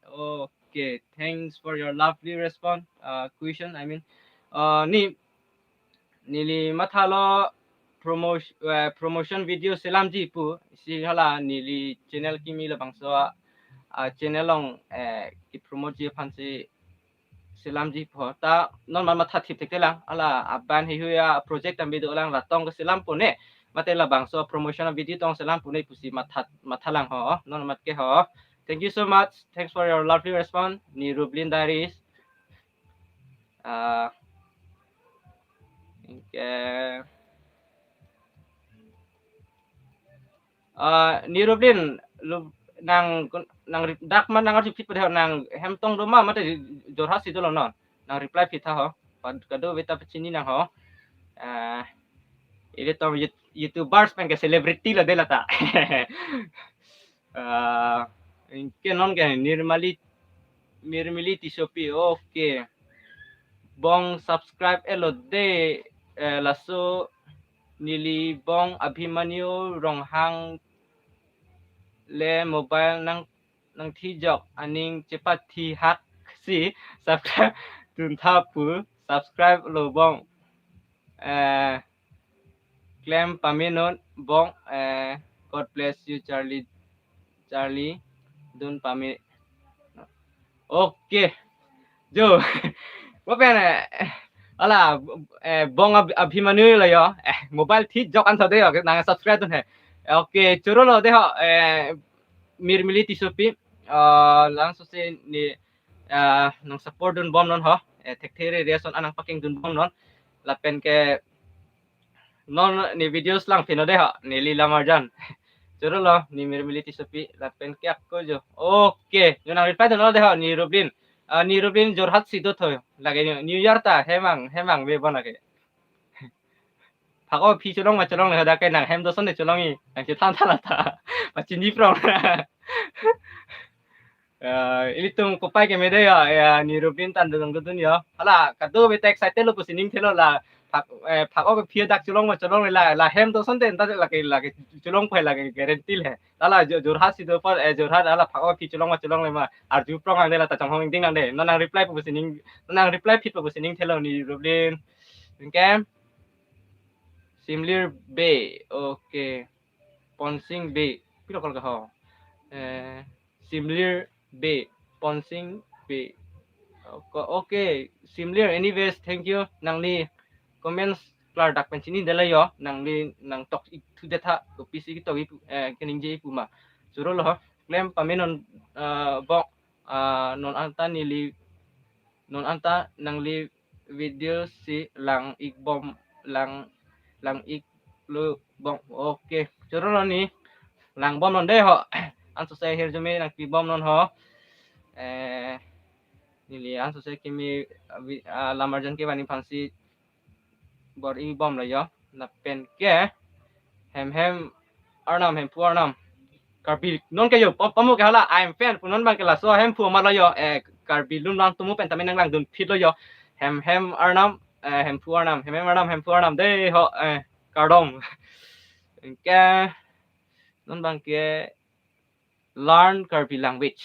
Okay, thanks for your lovely response. Question I mean. Ni nili mathalo promotion video selam ji pu si hala nili channel kimi la bangso channel long ki promote ji phansi selam ji pho ta non ma matha thip tek lang ala aban hi huya project ambi do lang la tong selam pu ne mate la bangso promotion video tong selam pu ne pusi matha lang ho non mat ke ho. Thank you so much. Thanks for your lovely response. Ni Rublin Daris. Okay. Ni Rublin nang dak man nang arti fit pada nang hem tong do ma mate jor hasi do non nang reply fit ha ho pad kado beta pecini nang ho ile to youtubers pen ke celebrity la de la ta ke non ke nirmali tisopi okay bong subscribe elo de laso nili bong Abhimanyu ronghang le mobile nang thi jok aning cepat thi hak si subscribe tun tha pu subscribe lo bong claim paminon bong God bless you Charlie dun pami okay jo có vẻ này ala bong Abhimanyu là yo mobile thi jok an thade yo nang subscribe tun hai okay churo lo de ho mirmili tisopi langsung se ni nang support dun bom non ho thek there reason anang paking dun bom non lapen ke non ni videos lang pino de ho ni lila marjan churo lo ni mirmili tisopi lapen ke akko jo okay yo nang reply dun lo de ho ni Rublin jorhat sido thoy lage New Year ta hemang be bonake phako phi cholong ma cholong le da kai nang hem do son de cholongi nang chi than thala ta ma chi ni prong ilitung kopai ke mede ya ni Rublin tan dong dun yo hala kado be tek excited lo pusining thelo la phako phi dak cholong ma cholong la hem do son de ta lage cholong phai lage guarantee le tala jorhat sido par jorhat ala phako phi cholong ma cholong le ma ar ju prong ang de la ta chong hong ding nang de nang reply pusining nang reply fit pusining thelo ni Rublin okay Simlir Bay okay Ponsing Bay pilo kol ka ho Simlir Bay Ponsing Bay okay Simlir anyways thank you nang li comments klar dak pen sini dala yo nang li nang tok tu data ko pc ki to kening je pu ma suro lo claim pamenon bok non anta nili non anta nang li video si lang igbom lang ik lu bom okay churo lo ni lang bom non de ho an so say here jome nang pi bom non ho nili an so say kimi lamarjan ke bani phansi bor i bom la yo na pen ke hem arnam hem pu arnam karbi non ke yo pamu ke hala I am fan pu non bang ke la so hem pu ma la yo karbi lum lang tumu pen tamen nang lang dun phit lo yo hem arnam hem pu arnam hem pu arnam de ho kardom ke non bang ke learn karbi language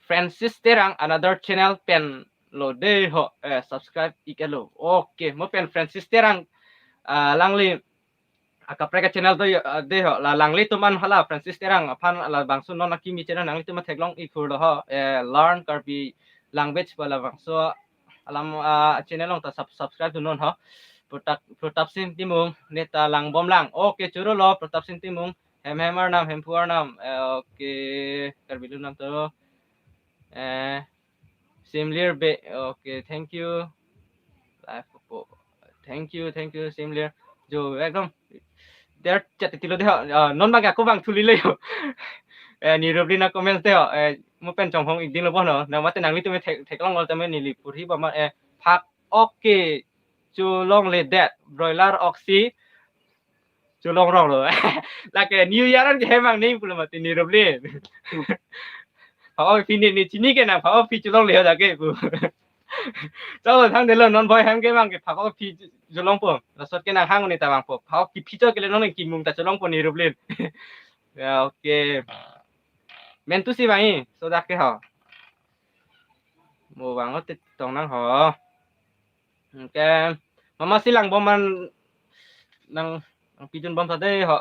Francis terang another channel pen lo de ho subscribe ikelo okay mo pen Francis terang langli akapreka channel to de ho la langli tuman hala Francis terang aphan la bangsu non aki mi channel nangli tuma theklong ikur ho learn karbi language bala bangso alam channel long ta subscribe tu non ho protap sin timung neta lang bom lang oke churu lo protap sin timung hemar nam hempuar nam oke karbi lu nam to simlir be oke thank you thank you simlir jo ekdom der chat tilo de non bang aku bang thuli le ni robli na comment de mo pen chong hong ikdin lo bo no na mate nangli tume theklong lo tame ni li puri ba ma phak oke chu long le that broiler oxy chu long rong lo la ke new year an ke hemang nei pulo mate ni robli phao phi ni chini ke na phao phi chu long le da ke pu cho thang de lo non boy ham ke mang ke phao phi chu long po la sot ke na hang ni ta bang po phao phi cho ke le non ki mung ta chu long po ni robli oke mentu si bang so da ke ho mo bang o tong nang ho ke mama silang boman nang pijun bom sa de ho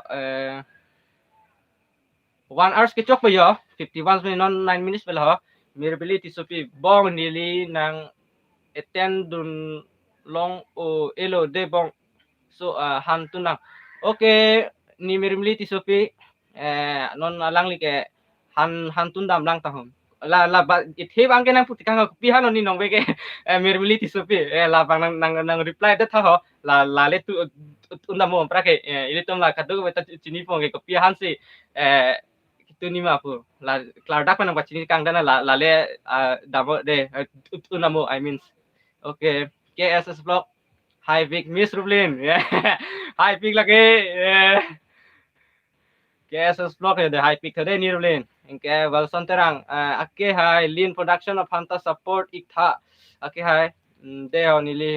1 hours ke chok ba yo 51 minutes non 9 minutes bela ho mir beli ti sopi bong nili nang eten dun long o elo de bong so han tunang oke ni mir beli ti sopi non alang li ke han tundam lang tahun la ba ithe bang ke nang putikang pi han ni nong be ke mir beli ti sopi la bang nang reply de tha ho la le tu undam mo pra ke ile tom la kadu beta chini pong ke pi han si tu ni ma pu la klar dak nang ba chini kang dana la le damo de undam mo I mean okay KSS blog hi big miss rublin hi big lagi KSS blog de hi big thade ni rublin inke walson terang ake hi lean production of hanta support ikha ake hi de ho nili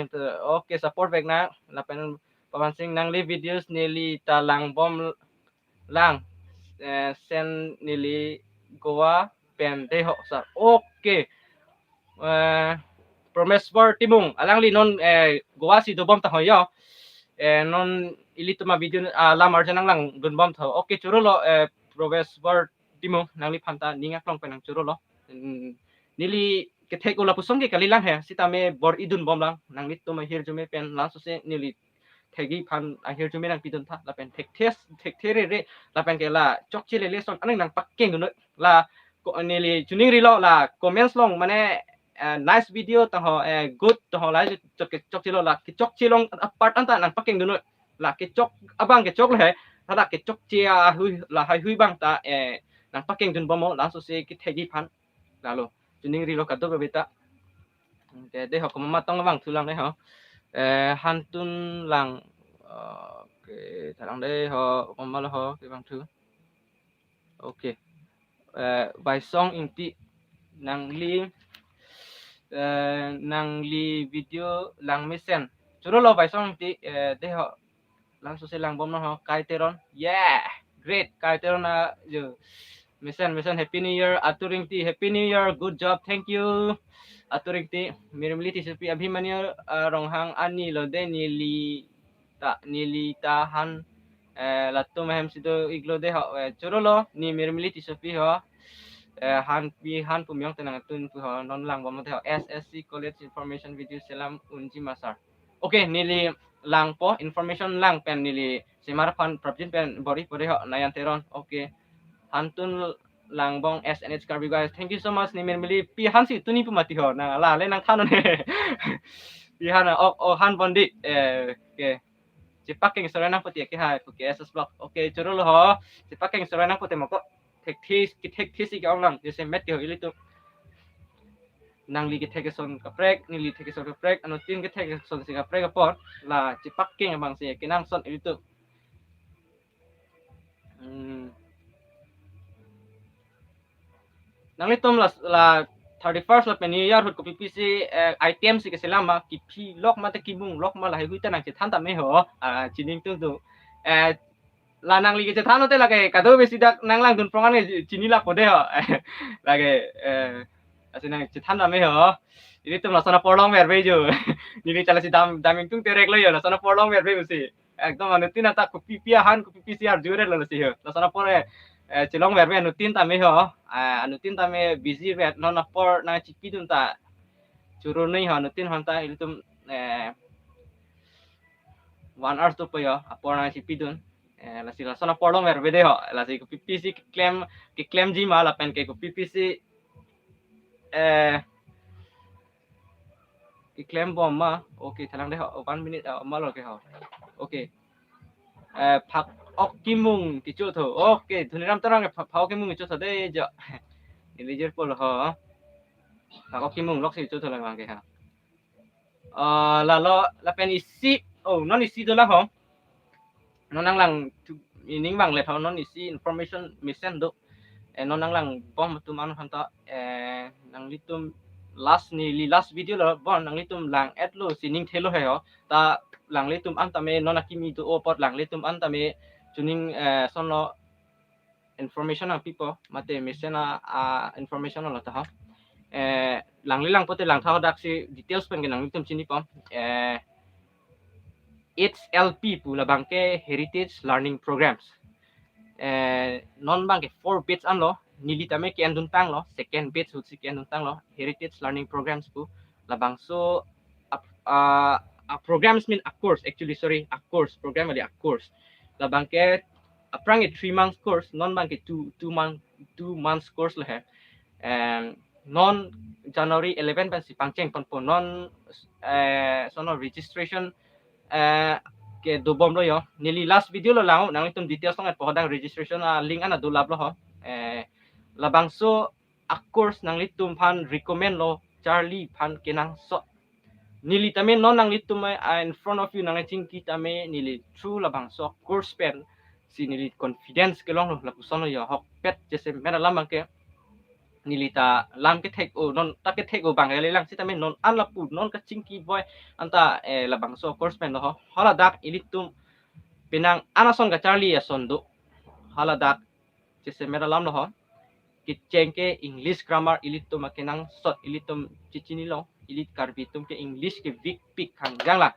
okay support back na la pen paman sing nang li videos nili talang bom lang sen nili goa pen de ho sar okay promise for timung alang li non goa si do bom ta hoyo non ilito ma video la marjan nang lang dun bom tho okay churo lo promise for timung nang li phanta ninga klong penang churo lo nili ke thek ola pusong ke kalilang he sita me bor idun bom lang nang lit to ma hir jume pen lan so se nili thegi phan ahir jume nang pidun tha la pen thek there re la pen ke la chok chile le son anang nang pakkeng no la nili chuning ri lo la comments long mane nice video ta ho good ta ho la chok chilo la ki chok chilong part anta nang pakkeng no la ke chok abang ke chok le ta ke chok chia hui la hai hui bang ta nang pakkeng dun bom lan so se ki thegi phan la lo chuning ri lo ka to beta de ho ko ma tong bang thulang de ho hantun lang ke thang de ho ko ma lo ho ke bang thu okay by song inti nang li video lang mesen churo lo by song inti de ho lang so se lang bom no ho kai teron yeah great kai teron jo mesen happy new year aturing ti happy new year good job thank you aturing ti mirimli ti supi abhimanyu ronghang ani lo de nili tahan latu mahem sido iglo de ho churo lo ni mirimli ti supi ho han pumyong tenang tun pu ho non lang bom de ho SSC college information video selam unji masar okay nili lang po information lang pen nili semar pan prabjin pen bori pore ho nayan teron okay hantun langbong SNH Karbi guys thank you so much ni mermili pi hansi tuni pu mati ho na la le nang khanon pi han han bondi ke cipaking sorana puti ke ha ke SS block okay churu lo ho cipaking sorana puti mako thek this ki ong lang jese met ke ho ilitu nang li ke thek son ka prek ni li thek son ka prek ano tin ke thek son si ka prek por la cipaking bang si ke nang son ilitu nang litom la 31st la pen new year hut ko ppc item si ke selama ki phi lok ma te ki mung lok ma la hui ta nang che than ta me ho chining tu la nang li ke che than te la ke ka do be si dak nang lang dun prongan ke chini la ko de ho la ke asin che than ta me ho ini tu la sana porlong mer be jo ni chala si dam tung te rek lo yo la sana porlong mer be si একদম anutin ata ku pipiahan ku pipisiar jure lo sih la sana pore cilong verbe anutin tame ho anutin tame busy vet non por na chipi dun ta churu nei ho anutin hanta iltum 1 hour tu po yo apor na chipi dun la sila sana porlong verbe de ho la si ku pipisi ki claim ji ma la pen ke ku pipisi ki claim bom ma okay thalang de ho 1 minute ma lo ke ho okay phak ok kimung ti chu tho okay thuniram tarang phak ok kimung chu tho de jo eligible pol ho phak ok kimung lok si chu tho lang ke ha la lo la pen isi oh non isi do la ho non nang lang ining bang le tho non isi information mission do non nang lang bom tu man han ta nang litum last video lo bon nang litum lang at lo sining thelo he ho ta lang litum an ta me non akimi do o pot lang litum an ta me tuning son lo information ang people mate mission information lo ta ha lang li lang pote lang tha dak si details pen nang litum chini pom HLP pu la bangke heritage learning programs non bangke 4 bits an lo nili tame ke andun tang lo second bits hu si ke andun tang lo heritage learning programs pu la bang so programs mean a course actually sorry a course program ali a course la bangke aprang 3 months course non bangke 2 months course lo hai non January 11 pan si pangcheng pan po non sono registration ke dobom lo yo nili last video lo lang nang itum details nang po dang registration link ana do lab lo ho labang so a course nang litum pan recommend lo Charlie pan kenang so nili tame non nang litum in front of you nang chingki tame nili true labang so course pen si nili confidence ke long lo lapuson lo yo hok pet jese mera lamang ke nilita lam ke thek o non ta ke thek o bang le lang sita men non an la pu non ka chingki boy anta la bang so course pen ho hala dak ilitum pinang anason ka Charlie ason do hala dak jese mera lam lo ho ki chengke English grammar ilitum makinang sot ilitum chichini lo ilit karbitum ke English ke big pik hang jangla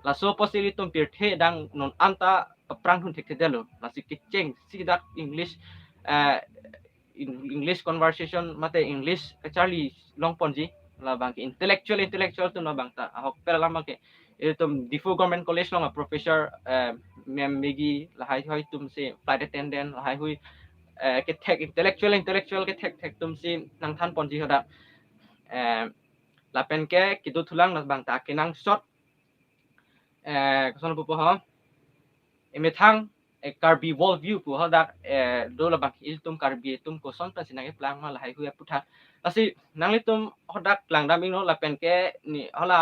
la so pos ilitum pirthe dang non anta prang hun thek delo la si ki cheng si dak English English conversation mate English Charlie long ponji la bang intellectual tu na bang ta hok pera lama ke itum difu government college long professor mem megi la hai hoi tum se flight attendant la hai hui ke tech intellectual ke tech tum si nang than ponji hoda la pen ke kitu thulang na bang ta kinang shot koson pu ho emethang karbi world view pu hoda do la bang iltum karbi tum koson pa sinang plang ma la hai hui putha asi nang litum hoda klang daming no la pen ke ni hola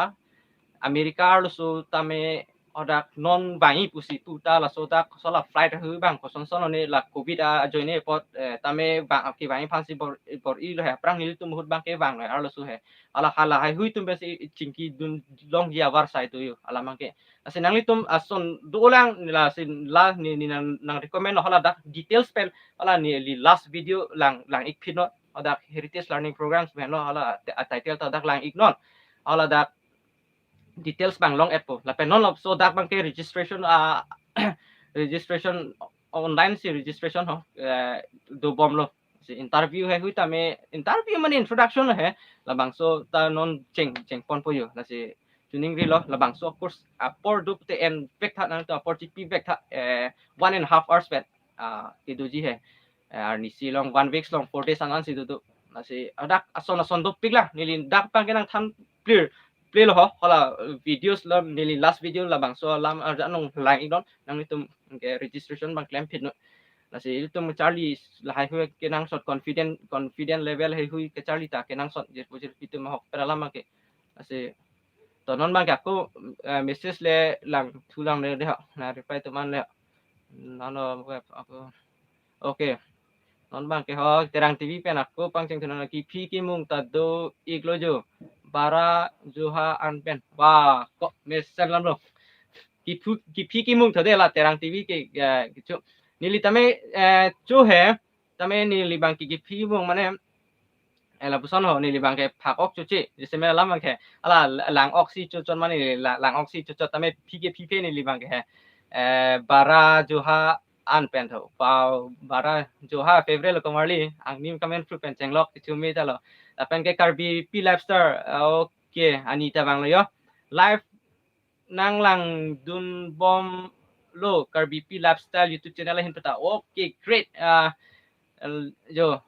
America lo so tame odak non bangi pusi puta la so tak sola flight hu bang ko son son ne la covid a joine pot tame bang ki bangi phansi por i lo he prang nil tum hut bang ke bang ar lo su he ala hala hai hui tum besi chingki dun long ya war sai tu yu ala mangke asin nang litum ason dulang la sin la ni nang recommend hala dak details pen ala ni last video lang ik phin no odak heritage learning programs ben no hala title ta dak lang ik non ala dak details bang long app po la pen non so dak bang ke registration registration online si registration ho do bom lo si interview hai hui ta me interview man introduction hai la bang so ta non cheng pon po yo la si tuning ri lo la bang so of course por du te en vek tha na to por chi pi vek tha 1.5 hours bet ti du ji hai ar ni si long 1 weeks long 4 days an si du la si adak ason do pik la nilin dak pang ke nang than clear play lo ho hala videos lam nili last video la bang so lam anong like don nang itum ke registration bang claim pin no la si itum Charlie la hai hu ke nang shot confident level hai hui ke Charlie ta ke nang shot je pujir pitum ho pera lama ke la si to non bang aku message le lang thulang le de ha na reply tu man le nano web aku okay non bang ke ho terang TV pen aku pangcheng thuna ki phi ki mung ta do iglo jo bara juha anpen wah kok mesen lam lo ki phi ki mung thode la terang TV ke kichu nili tame chu he tame nili bang ki phi mung mane la puson ho nili bang ke phak ok chu chi jese me lam ke ala lang ok si chu chon mane lang ok si chu tame phi ke nili bang ke he bara joha an pen tho pau bara joha favorite lo kamarli ang nim kamen fru pen chenglok ti chumi ta lo pen ke karbi pi lifestyle okay anita bang lo yo live nang lang dun bom lo karbi pi lifestyle youtube channel hin pata okay great jo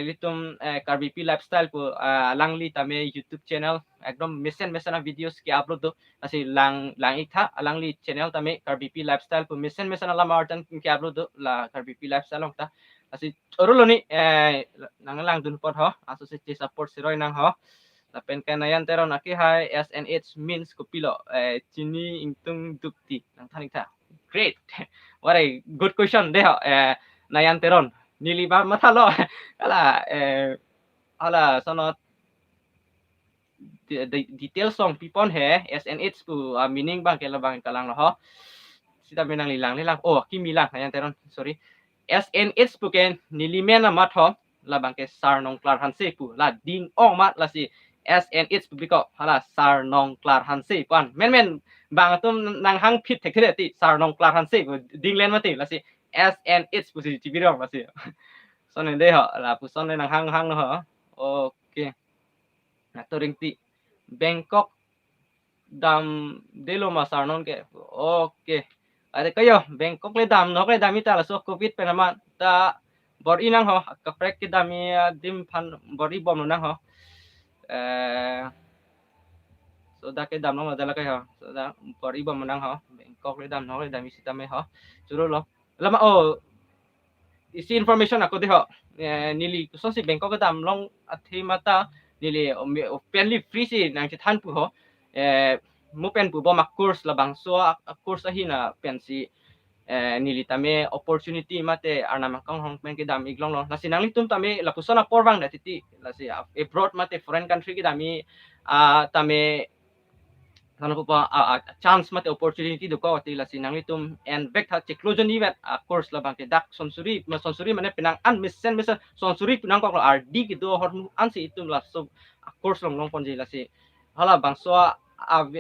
litum karbipi lifestyle po langli tame YouTube channel ekdom mesen mesana videos ki upload do asi lang ikha langli channel tame karbipi lifestyle po mesen mesana lama artan ki upload do la karbipi lifestyle ong ta asi oruloni nang lang dun pot ho aso si support siroi nang ho lapen kanayan teron aki hai SNH means kopilo chini ingtung dukti nang thanik tha great what a good question de ho nayan teron niliba matalo ala ala sono the details song pipon he SNH pu meaning bang kela bang kalang ho sita minang lilang oh kimilang ayan teron sorry SNH pu ken nilimena mat ho la bang ke sarnong klar hanse pu la ding ong mat la si SNH pu biko hala sarnong klar hanse pan men bang tum nang hang phit thek the ti sarnong klar hanse pu ding len mati la si SNH pu si tibirong la si son này đây họ là phụ son này là hang hang hả ok là tôi định tị Bangkok dam delo mà sao non ke ok ada kayo Bangkok le dam no ke dami ta la so covid pe naman ta bor inang ho ka prek ke dami dim phan bori bom nang ho so da ke dam no da la ke ho so da bori bom nang ho Bangkok le dam no ke dami sita me ho churo lo lama oh isi information ako deho nili kuson si Bangkok ka dam long athi mata nili openly free si nang si than pu ho mo pen pu bo mak course la bang so course ahi na pen si nili tame opportunity mate arna makang hong pen ke dam iglong lo nasi nang litum tame la kuson apor bang da titi la si abroad mate foreign country ke dami tame sana po pa chance mate opportunity do ko ati la sinang itum and back ha cheklojon event course la bang ke dak sonsuri mane pinang an missen sonsuri pinang ko RD ki do hor an si itum la so course long long ponji la si hala bang so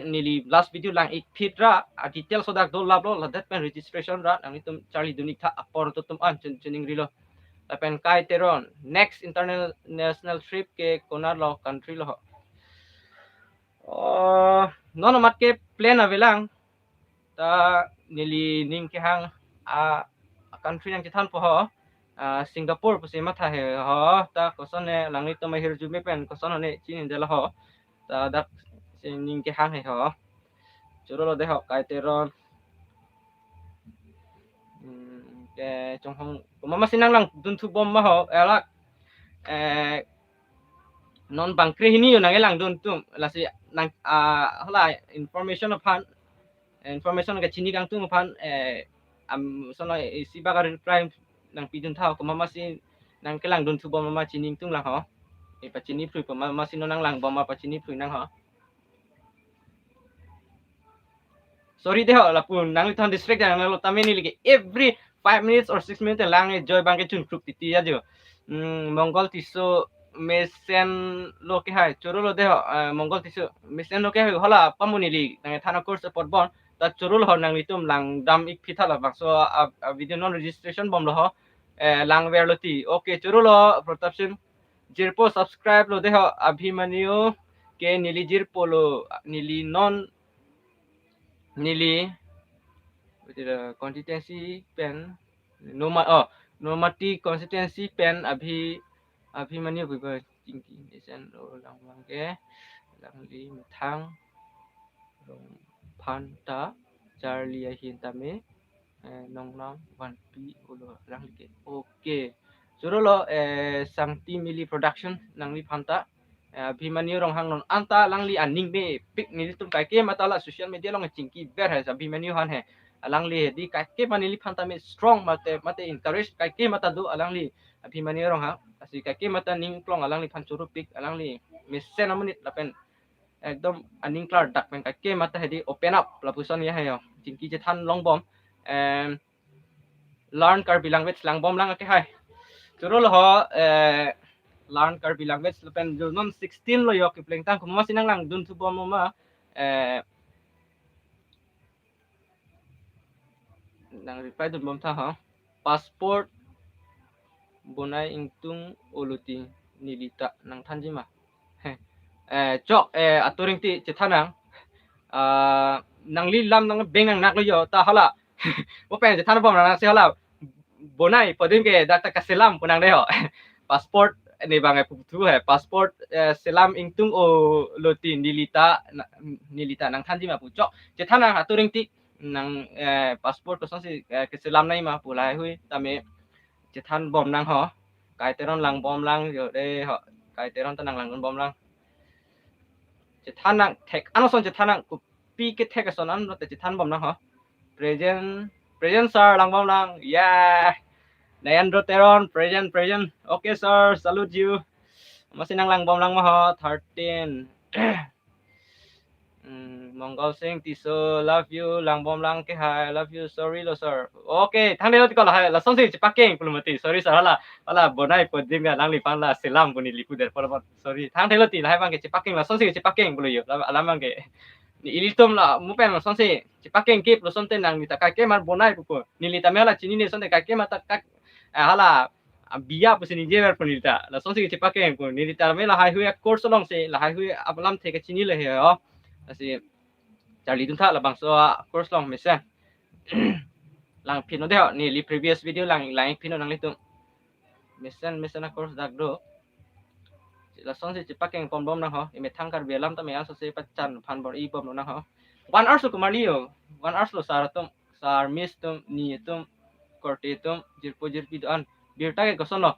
nili last video lang ik fitra detail so dak do lab lo la that pen registration ra ang itum Charlie Dunik tha apor to tum an chuning rilo la pen kai teron next international trip ke konar lo country lo nono mat ke plan avelang ta nili ning ke hang country yang kithan po ho Singapore po si matha he ho ta koson ne langi to mahir jume pen koson ne chin de la ho ta dak ning ke hang he ho churo lo de ho kai teron ke chong hong mama sinang lang dun thu bom ma ho ala non bangkri hini yo nangelang dun tum la si nang hala information ke chini kang tum pan sono si bagar prime nang pidun thao ko mama si nang kelang dun thu bom mama chini tung lang ho pa chini pru ko mama si nang lang bom pa chini pru nang ho sorry de ho la pun nang thon district nang lo tameni ligi every 5 minutes or 6 minutes lang joy bang ke chun kruk titi ya jo mongol tiso mesen lo ke hai choro lo de mongol tiso mesen lo ke hai hola pamuni li nang thana course pot bon ta chorul ho nang litum lang dam ik pitha la bang so video non registration bom lo ho lang ver lo ti okay chorul lo protap sim jirpo subscribe lo de ho abhimanyu ke nili jirpo lo nili non nili constituency pen nomati constituency pen abhimanyu biba tingki desen lo lang lang ke lang li thang rong phanta Charlie hin tame nong nong wan pi ulo lang li okay suro lo sangti mili production nang li phanta abhimanyu rong hang non anta lang li aning be pic ni tum kai ke matala social media long chingki ber hai abhimanyu han hai alang li di kai ke manili phanta me strong mate encourage kai ke mata do alang li abhimanyu rong ha asi kai ke mata ning plong alang li phan churu pic alang li misen amunit lapen ekdom aning klar dak pen kai ke mata hedi open up la puson ya hayo chingki je than long bom learn karbi language lang bom lang ke hai churu lo ho learn karbi language lapen jo non 16 lo yok pleng tang kuma sinang lang dun thu bom ma nang reply dun bom tha ha passport bonai ingtung uluti nilita nang thanjima chok aturing ti chethanang nang li lam nang beng nang nak lo yo ta hala wo pen chethan bom nang se hala bonai podim ke dakta kaselam punang de ho passport ni bang tu hai passport selam ingtung o loti nilita nang thanjima pu chok chethanang aturing ti nang passport ko si keselam nai ma pulai hui tame chethan bom nang ho kai teron lang bom lang yo de ho kai teron tanang lang bom lang chethan nang tek anoson chethan nang ku pi ke tek son an te chethan bom nang ho present sir lang bom lang yeah Nayandro Teron present okay sir salute you masih nang lang bom lang mo ho 13 Mongol Singh Tiso love you lang bom lang ke hai love you sorry lo sir okay thang de lo ko la la son si paking pulumati sorry sir hala bonai podim ga lang li pang la selam buni lipu der por sorry thang de lo ti la bang ke paking la son si paking pulu yo la bang ke ni ilitom la mu pen son si paking kip lo son te nang ni ta ka ke mar bonai pu ni li ta me la chini ni son te ka ke ma ta ka hala biya pu sini je mer punita la son si paking pu ni ta me la hai hui course long se la hai hui apalam te ke chini le he yo asi Charlie dun tha la bang so course long mesa lang pino deo ni li previous video lang pino nang litung mesen na course dak do la song si paking pom bom nang ho ime thangkar belam ta me ang so se pachan phan bor i bom nang ho 1 hours ko marlio 1 hours lo sar miss tum ni tum korte tum jirpi don birta ke goson lo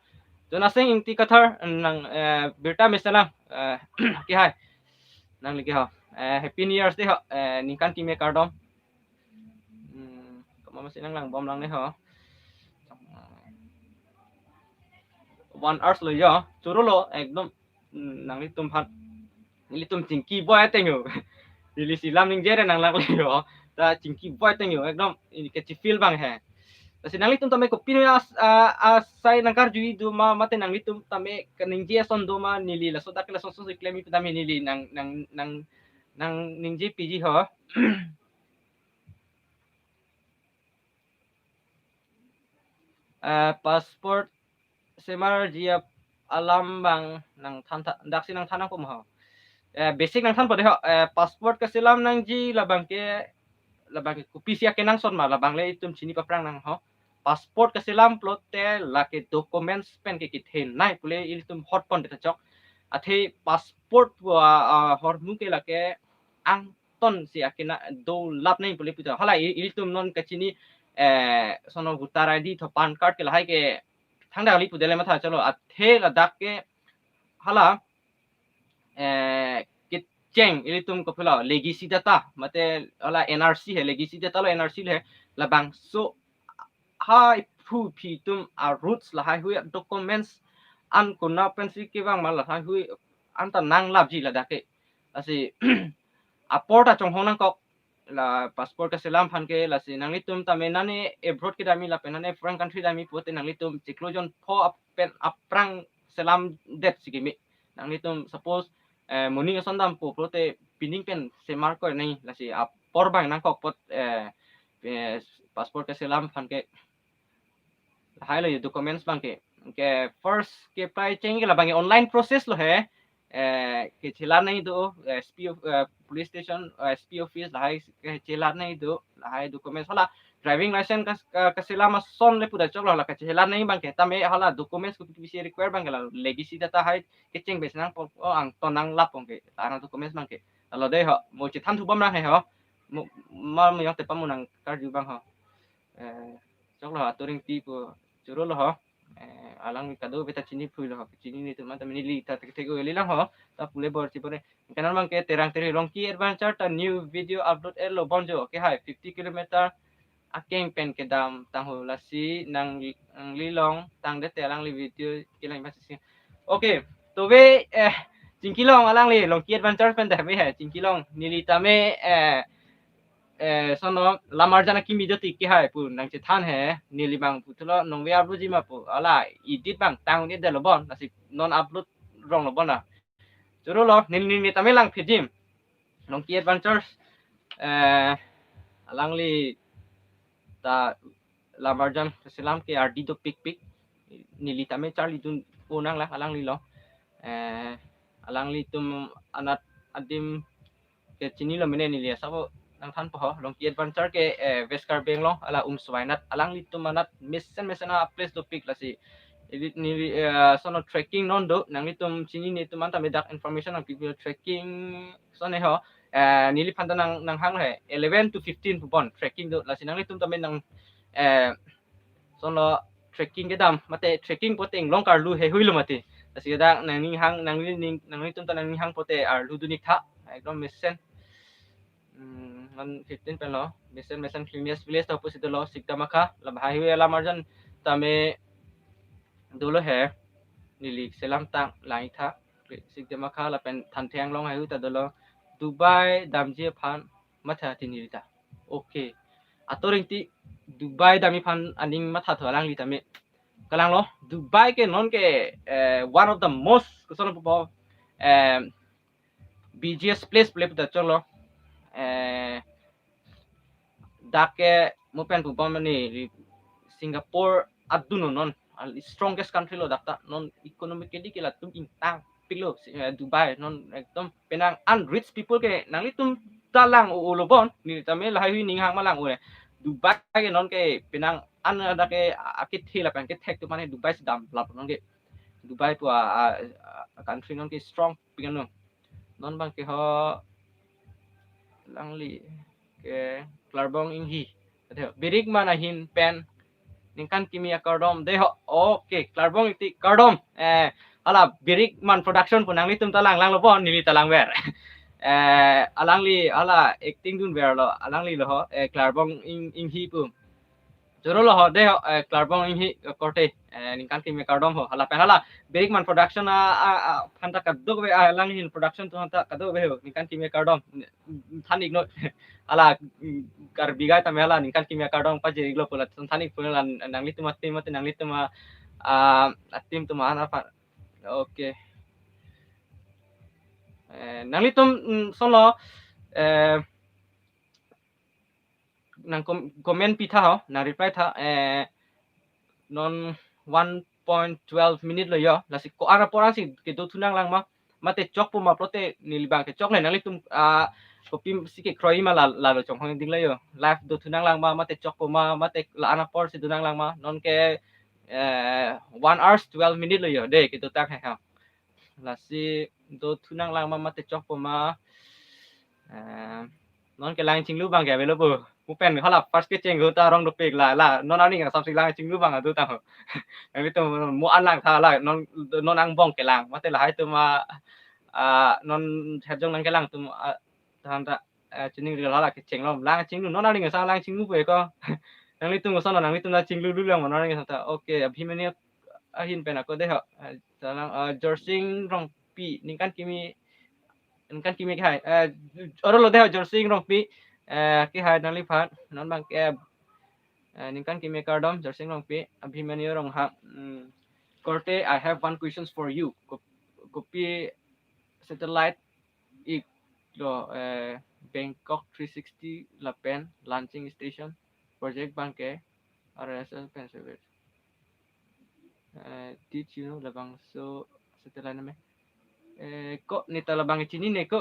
jona sing ing ti kathar nang birta mesala ki hai nang li ki ho happy new year de ho ningkan time kardom masih nang lang bom lang ne ho 1 hours lo yo churu lo ekdom nang litum phat litum chingki boy tengu li silam ning jere nang lang yo ta chingki boy tengu ekdom ini ke feel bang he ta sinang litum tame ko pino sai nang kar jui du ma mate nang litum tame kaning je son do ma nili la so ta kala son so klemi tame nili nang ning je piji ho passport semar dia alam bang nang than daksi nang thanang pum ho basic nang than pode ho passport ke selam nang ji labang ke kopi sia ke nang son ma labang le tum chini paprang nang ho passport ke selam plot te la ke documents pen ke kithen nai pule il tum hot pon de chok athe passport wa hor mu ke la ke ang ton si akina do lap nai pule pita hala il tum non ke chini sono voter id tho pan card ke lahai ke thangda li pudele ma tha chalo athe la dak ke hala ke cheng ili tum ko phila legacy data mate hala nrc है legacy data lo nrc le la bang so hai phu phi tum a roots la hai hui documents an ko na pensi ke bang ma la hai hui an ta nang lab ji la dake asi aporta chong honang ko la passport ka selam phan ke la si nang litum ta menane abroad ke dami la penane foreign country dami pote nang litum ciklojon pho pen aprang selam det sigimi nang litum suppose morning sondam po pote pining pen semar ko nei la si apor bang nang ko pot passport ka selam phan ke hai la documents bang ke first ke pai cheng ke la bang online process lo he ke chela nahi do SP police station SP office lahai ke chela nahi do lahai documents hala driving license ka sela ma son le pura chok la ka chela nahi bang ke tame hala documents ko bisi require bang la legacy data hai ke cheng bes nang po ang tonang lap bang ke ana documents bang ke lo de ho mo chi tham thu bam na he ho ma mo yang te pam nang kar ju bang ho chok la turing ti ko churo lo ho alang kado beta chini phui lo chini ni teman teman li ta tego li lang ho ta pule bor chi pore kanan mang ke terang teri long ki adventure ta new video upload lo bonjo ke hai 50 km akeng pen ke dam tang ho lasi nang li long tang de telang li video kilang basi okay to be chingki long alang li long ki adventure pen da be hai chingki long nili tame sono lamar jana kimi jati ki hai pu nang che than he nili bang putlo nong we upload jima pu ala edit bang tang ni de lo bon nasi non upload rong lo bon na churu lo nili tame lang phijim long ki adventures alang li ta lamarjan selam ke ardi do pik nili tame Charlie dun punang lah alang li lo alang li tum anat adim ke chini lo mene nili sabo nang than po long ki adventure ke veskar beng long ala swainat alang li tum anat mesen a place do pik la si edit nili sono trekking non do nang li tum chini ni tum anta medak information ang people trekking sone ho nili phanta nang hang he 11 to 15 pupon trekking do la si nang li tum tamen nang sono trekking ke dam mate trekking poteng long kar lu he huilu mate asi da nang ning hang nang ni tum ta nang ning hang pote ar lu dunik tha ekdom mesen man 15 pen lo mesen cleanest village ta posit lo sikta makha la highway la marjan tame dolo he nilik selam tang lai tha sikta makha la pen than thang long hayu ta dolo Dubai damje phan matha tinirita okay atoring ti Dubai dami phan aning matha tholang li tame kalang lo Dubai ke non ke one of the most kuson po busiest place play puta cholo dake mo pen pu mani Singapore aduno non strongest country lo dakta non economically ke la tum intang pilo Dubai non ekdom penang unrich people ke nangli tum talang ulobon ni tame la hi ning hang malang ure Dubai ke non ke penang an ada ke akit hila pen ke tek tu mane Dubai sedam lap non ke Dubai tu country non ke strong pingan non bang ke ho langli ke klarbong inghi birik mana hin pen ningkan kimi akardom de ho okay klarbong iti kardom ala birik man production punang li tum talang lang lo bon nili talang wer alang li ala acting dun wer lo alang li lo ho klarbong inghi pu joro lo ho de ho klarbong inghi korte ningkan kimi akardom ho ala pen ala birik man production phanta kaddo be alang hin production to hanta kaddo be ho ningkan kimi akardom than igno ala kar biga ta mela ningkan kimia kardong pa je iglo pula thani pula nangli tuma timati nangli tuma tim tuma ana pa okay nangli tum solo nang comment pitha ho na reply tha non 1.12 minute lo yo la si ko ara porang si ke do thunang lang ma mate chok pu ma prote nilbang ke chok le nangli tum kopi sike kroi ma la lo chong hang ding la yo live do thunang lang ma mate chok ma mate la ana por si dunang lang ma non ke 1 hours 12 minute lo yo de ke to tak ha la si do thunang lang ma mate chok ma non ke lang ching lu bang ke ve lo bu mu pen khala first ke cheng go ta rong do pek la non ani nga samsing lang ching lu bang du ta ho vi to mu an lang tha la non ang bong ke lang mate la hai tu ma non herjong lang ke lang tu than ta chining ri la ke cheng lom lang ching lu non ani nga sa lang ching lu pe ko nang li tu ngo son nang li tu na ching lu lang non ani nga ta okay abhi mene ahin pen ako de ho lang jorsing rong pi ningkan kimi khai oro lo de jorsing rong pi ki hai nang li phat non bang ke ningkan kimi kardom jorsing rong pi abhi mene rong ha korte I have one questions for you kopi satellite ik lo Bangkok 360 Lapen launching station project bangke RSS Pennsylvania did you know labang so satellite name ko nita labang chini ne ko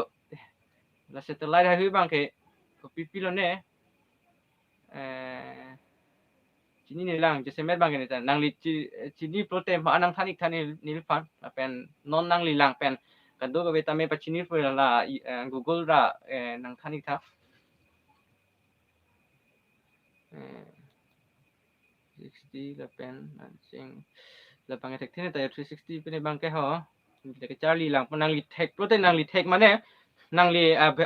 la satellite hai bangke ko pipilo ne chini ne lang je semet bangke nita nang li chini prote ma anang thanik thani nilpan pen non nang li lang pen kado ko beta me pachini pu la Google ra nang thanik tha 60 lapen launching lapang tek thine ta 360 pene bangke ho ke Charlie lang nang li tek prote nang li tek mane nang li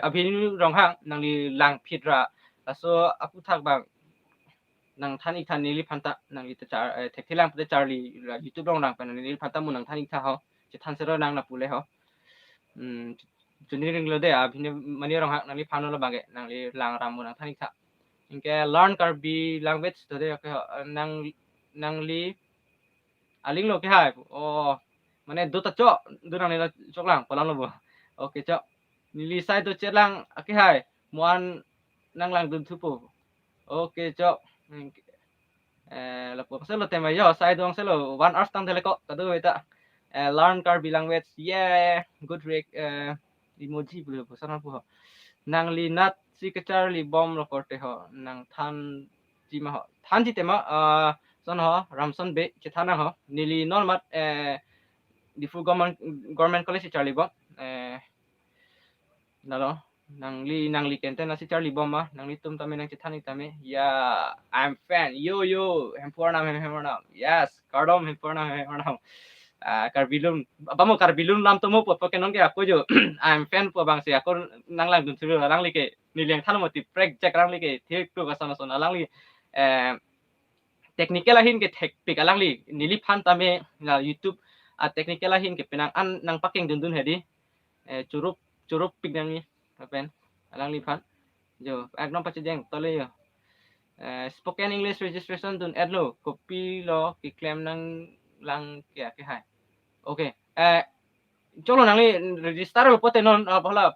abhinu rong hang nang li lang phitra so aku thak bang nang thanik thani li phanta nang li tek thilang prote Charlie YouTube rong nang pan li phanta mu nang thanik tha ho che than sero nang na pule ho juni ring lo de abhinu mani rong hang nang li phano lo bangke nang li lang ram mu nang thanik tha ingke learn karbi language to de nang li aling lo ke hai mane do ta cho do nang la chok lang palang lo bo okay cho nili sai to che lang ke hai muan nang lang dun thu po okay cho là cuộc sẽ là tema yo sai dong sẽ là 1 hour tăng thế có cái đó ta learn Karbi language yeah good rate emoji bulu pesan apa nang li nat si kecar li bom lo korte ho nang than ji ma ho than ji tema son ho ramson be che thana ho nili non mat di fu government college charlie bo nalo nang li kente na si Charlie Bomba nang li tum tame nang chithani tame yeah I'm fan yo hempurna yes kardom hempurna karbilum bamo karbilum lam tomo po ke nong ke ako jo I'm fan po bang si ako nang lang dun sulu lang li ke niliang thano moti prek jack lang li ke thik tu ka sana sona lang li technical ahin ke tactic alang li nili phan tame na YouTube technical ahin ke pinang an nang paking dun dun hedi curup pig nang ni pen alang li phan jo ekdom pache jeng tole yo spoken English registration dun add lo copy lo ki claim nang lang kya ke hai okay cholo nang li register lo pote non bhala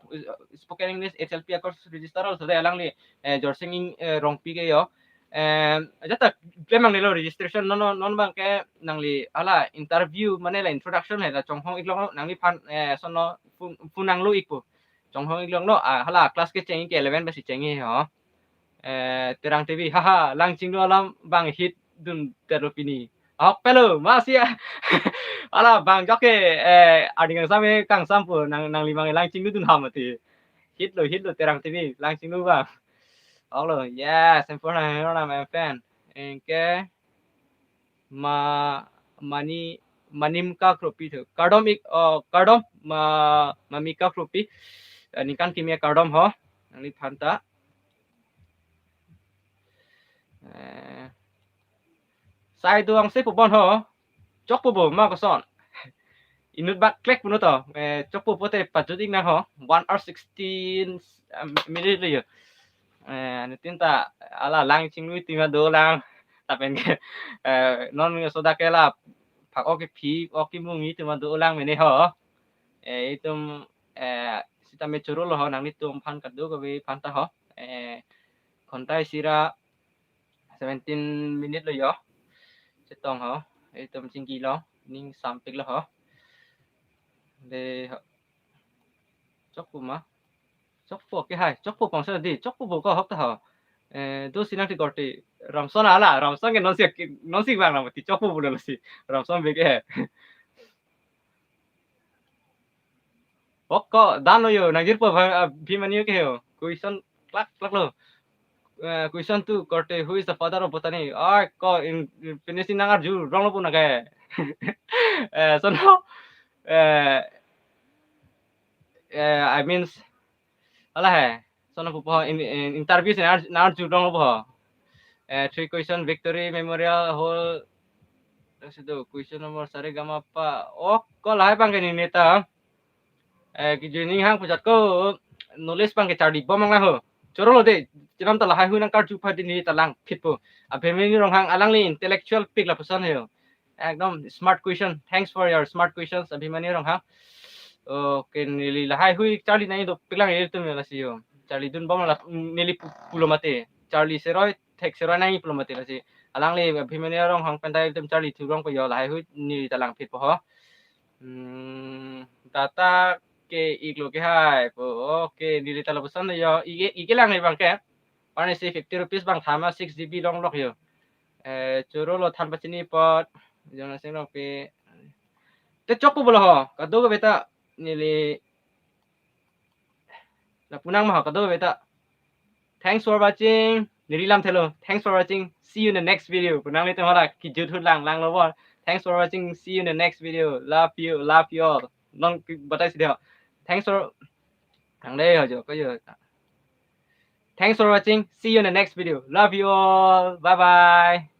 spoken English HLP course register lo sade alang li jorsing rong pi ke yo jata claim nang lo registration non bang ke nang li ala interview mane la introduction hai la chonghong iklong nang li phan sono funang lo ikpo chonghong iklong no hala class ke chengi ke 11 basi chengi ho terang TV haha langsing do alam bang hit dun teropini ok pelo masih ala bang joke adingang same kang sampo nang limang langsing dun hamati hit lo terang TV langsing do bang ok lo yes sempurna hero my fan engke manimka kropi thu kardom kardom mamika kropi nikan kimia kardom ho nang phanta sai tuang se pubon ho chok pubo ma ko son inut bak klek puno to chok pu pote pajuting na ho 1 hour 16 minute le yo tinta ala lang chingui tima do lang tapen ke non soda ke la phak oke phi oke mungi tima do lang mene ho itum sita me churu lo ho nang ni tum phan ka do ko be phan ta ho kontai sira 17 minute lo yo chetong ho itum chingki lo ning sampik lo ho de chok pu ma chok pu ke hai chok pu pong sa di chok pu ko hok ta ho do sinang ti gorti ramson ala ramson ke non si bang na ti chok pu lo si ramson be ke ok ko dan lo yo nang jir po bhimani ke ho question klak lo question tu korte who is the father of botany ko in finishing nangar ju rong lo puna ke so no I means ala hai so no po in interview se nar ju rong lo po 3 question victory memorial whole sido question nomor sare gama pa ko lai bang ke ni neta ki jini hang pujat ko knowledge bang ke chardi bomang la ho choro lo de jinam ta lahai hunang kar ju pha din ni talang phitpo abhemini rong hang alang li intellectual pick la person he ekdom smart question thanks for your smart questions abhimani rong hang okay nili lahai hui charli nai do pilang e tum la si yo charli dun bom la nili pulo mate charli seroi thek seroi nai pulo mate la si alang li abhimani rong hang pandai tum charli thu rong ko yo lahai hui ni talang phitpo ho data ke iglo ke hai po okay nili tala pesan yo ige lang ni bang ke pane si 50 rupees bang thama 6 GB long lok yo choro lo than pachini pot jona sing lo pe te chok pu bolo ho kadu ko beta nili la punang ma kadu beta thanks for watching nili lam thelo thanks for watching see you in the next video punang le tomara ki juthu lang lo bo thanks for watching see you in the next video love you all non batai si deo thanks for thằng đây rồi có giờ thanks for watching see you in the next video love you all bye bye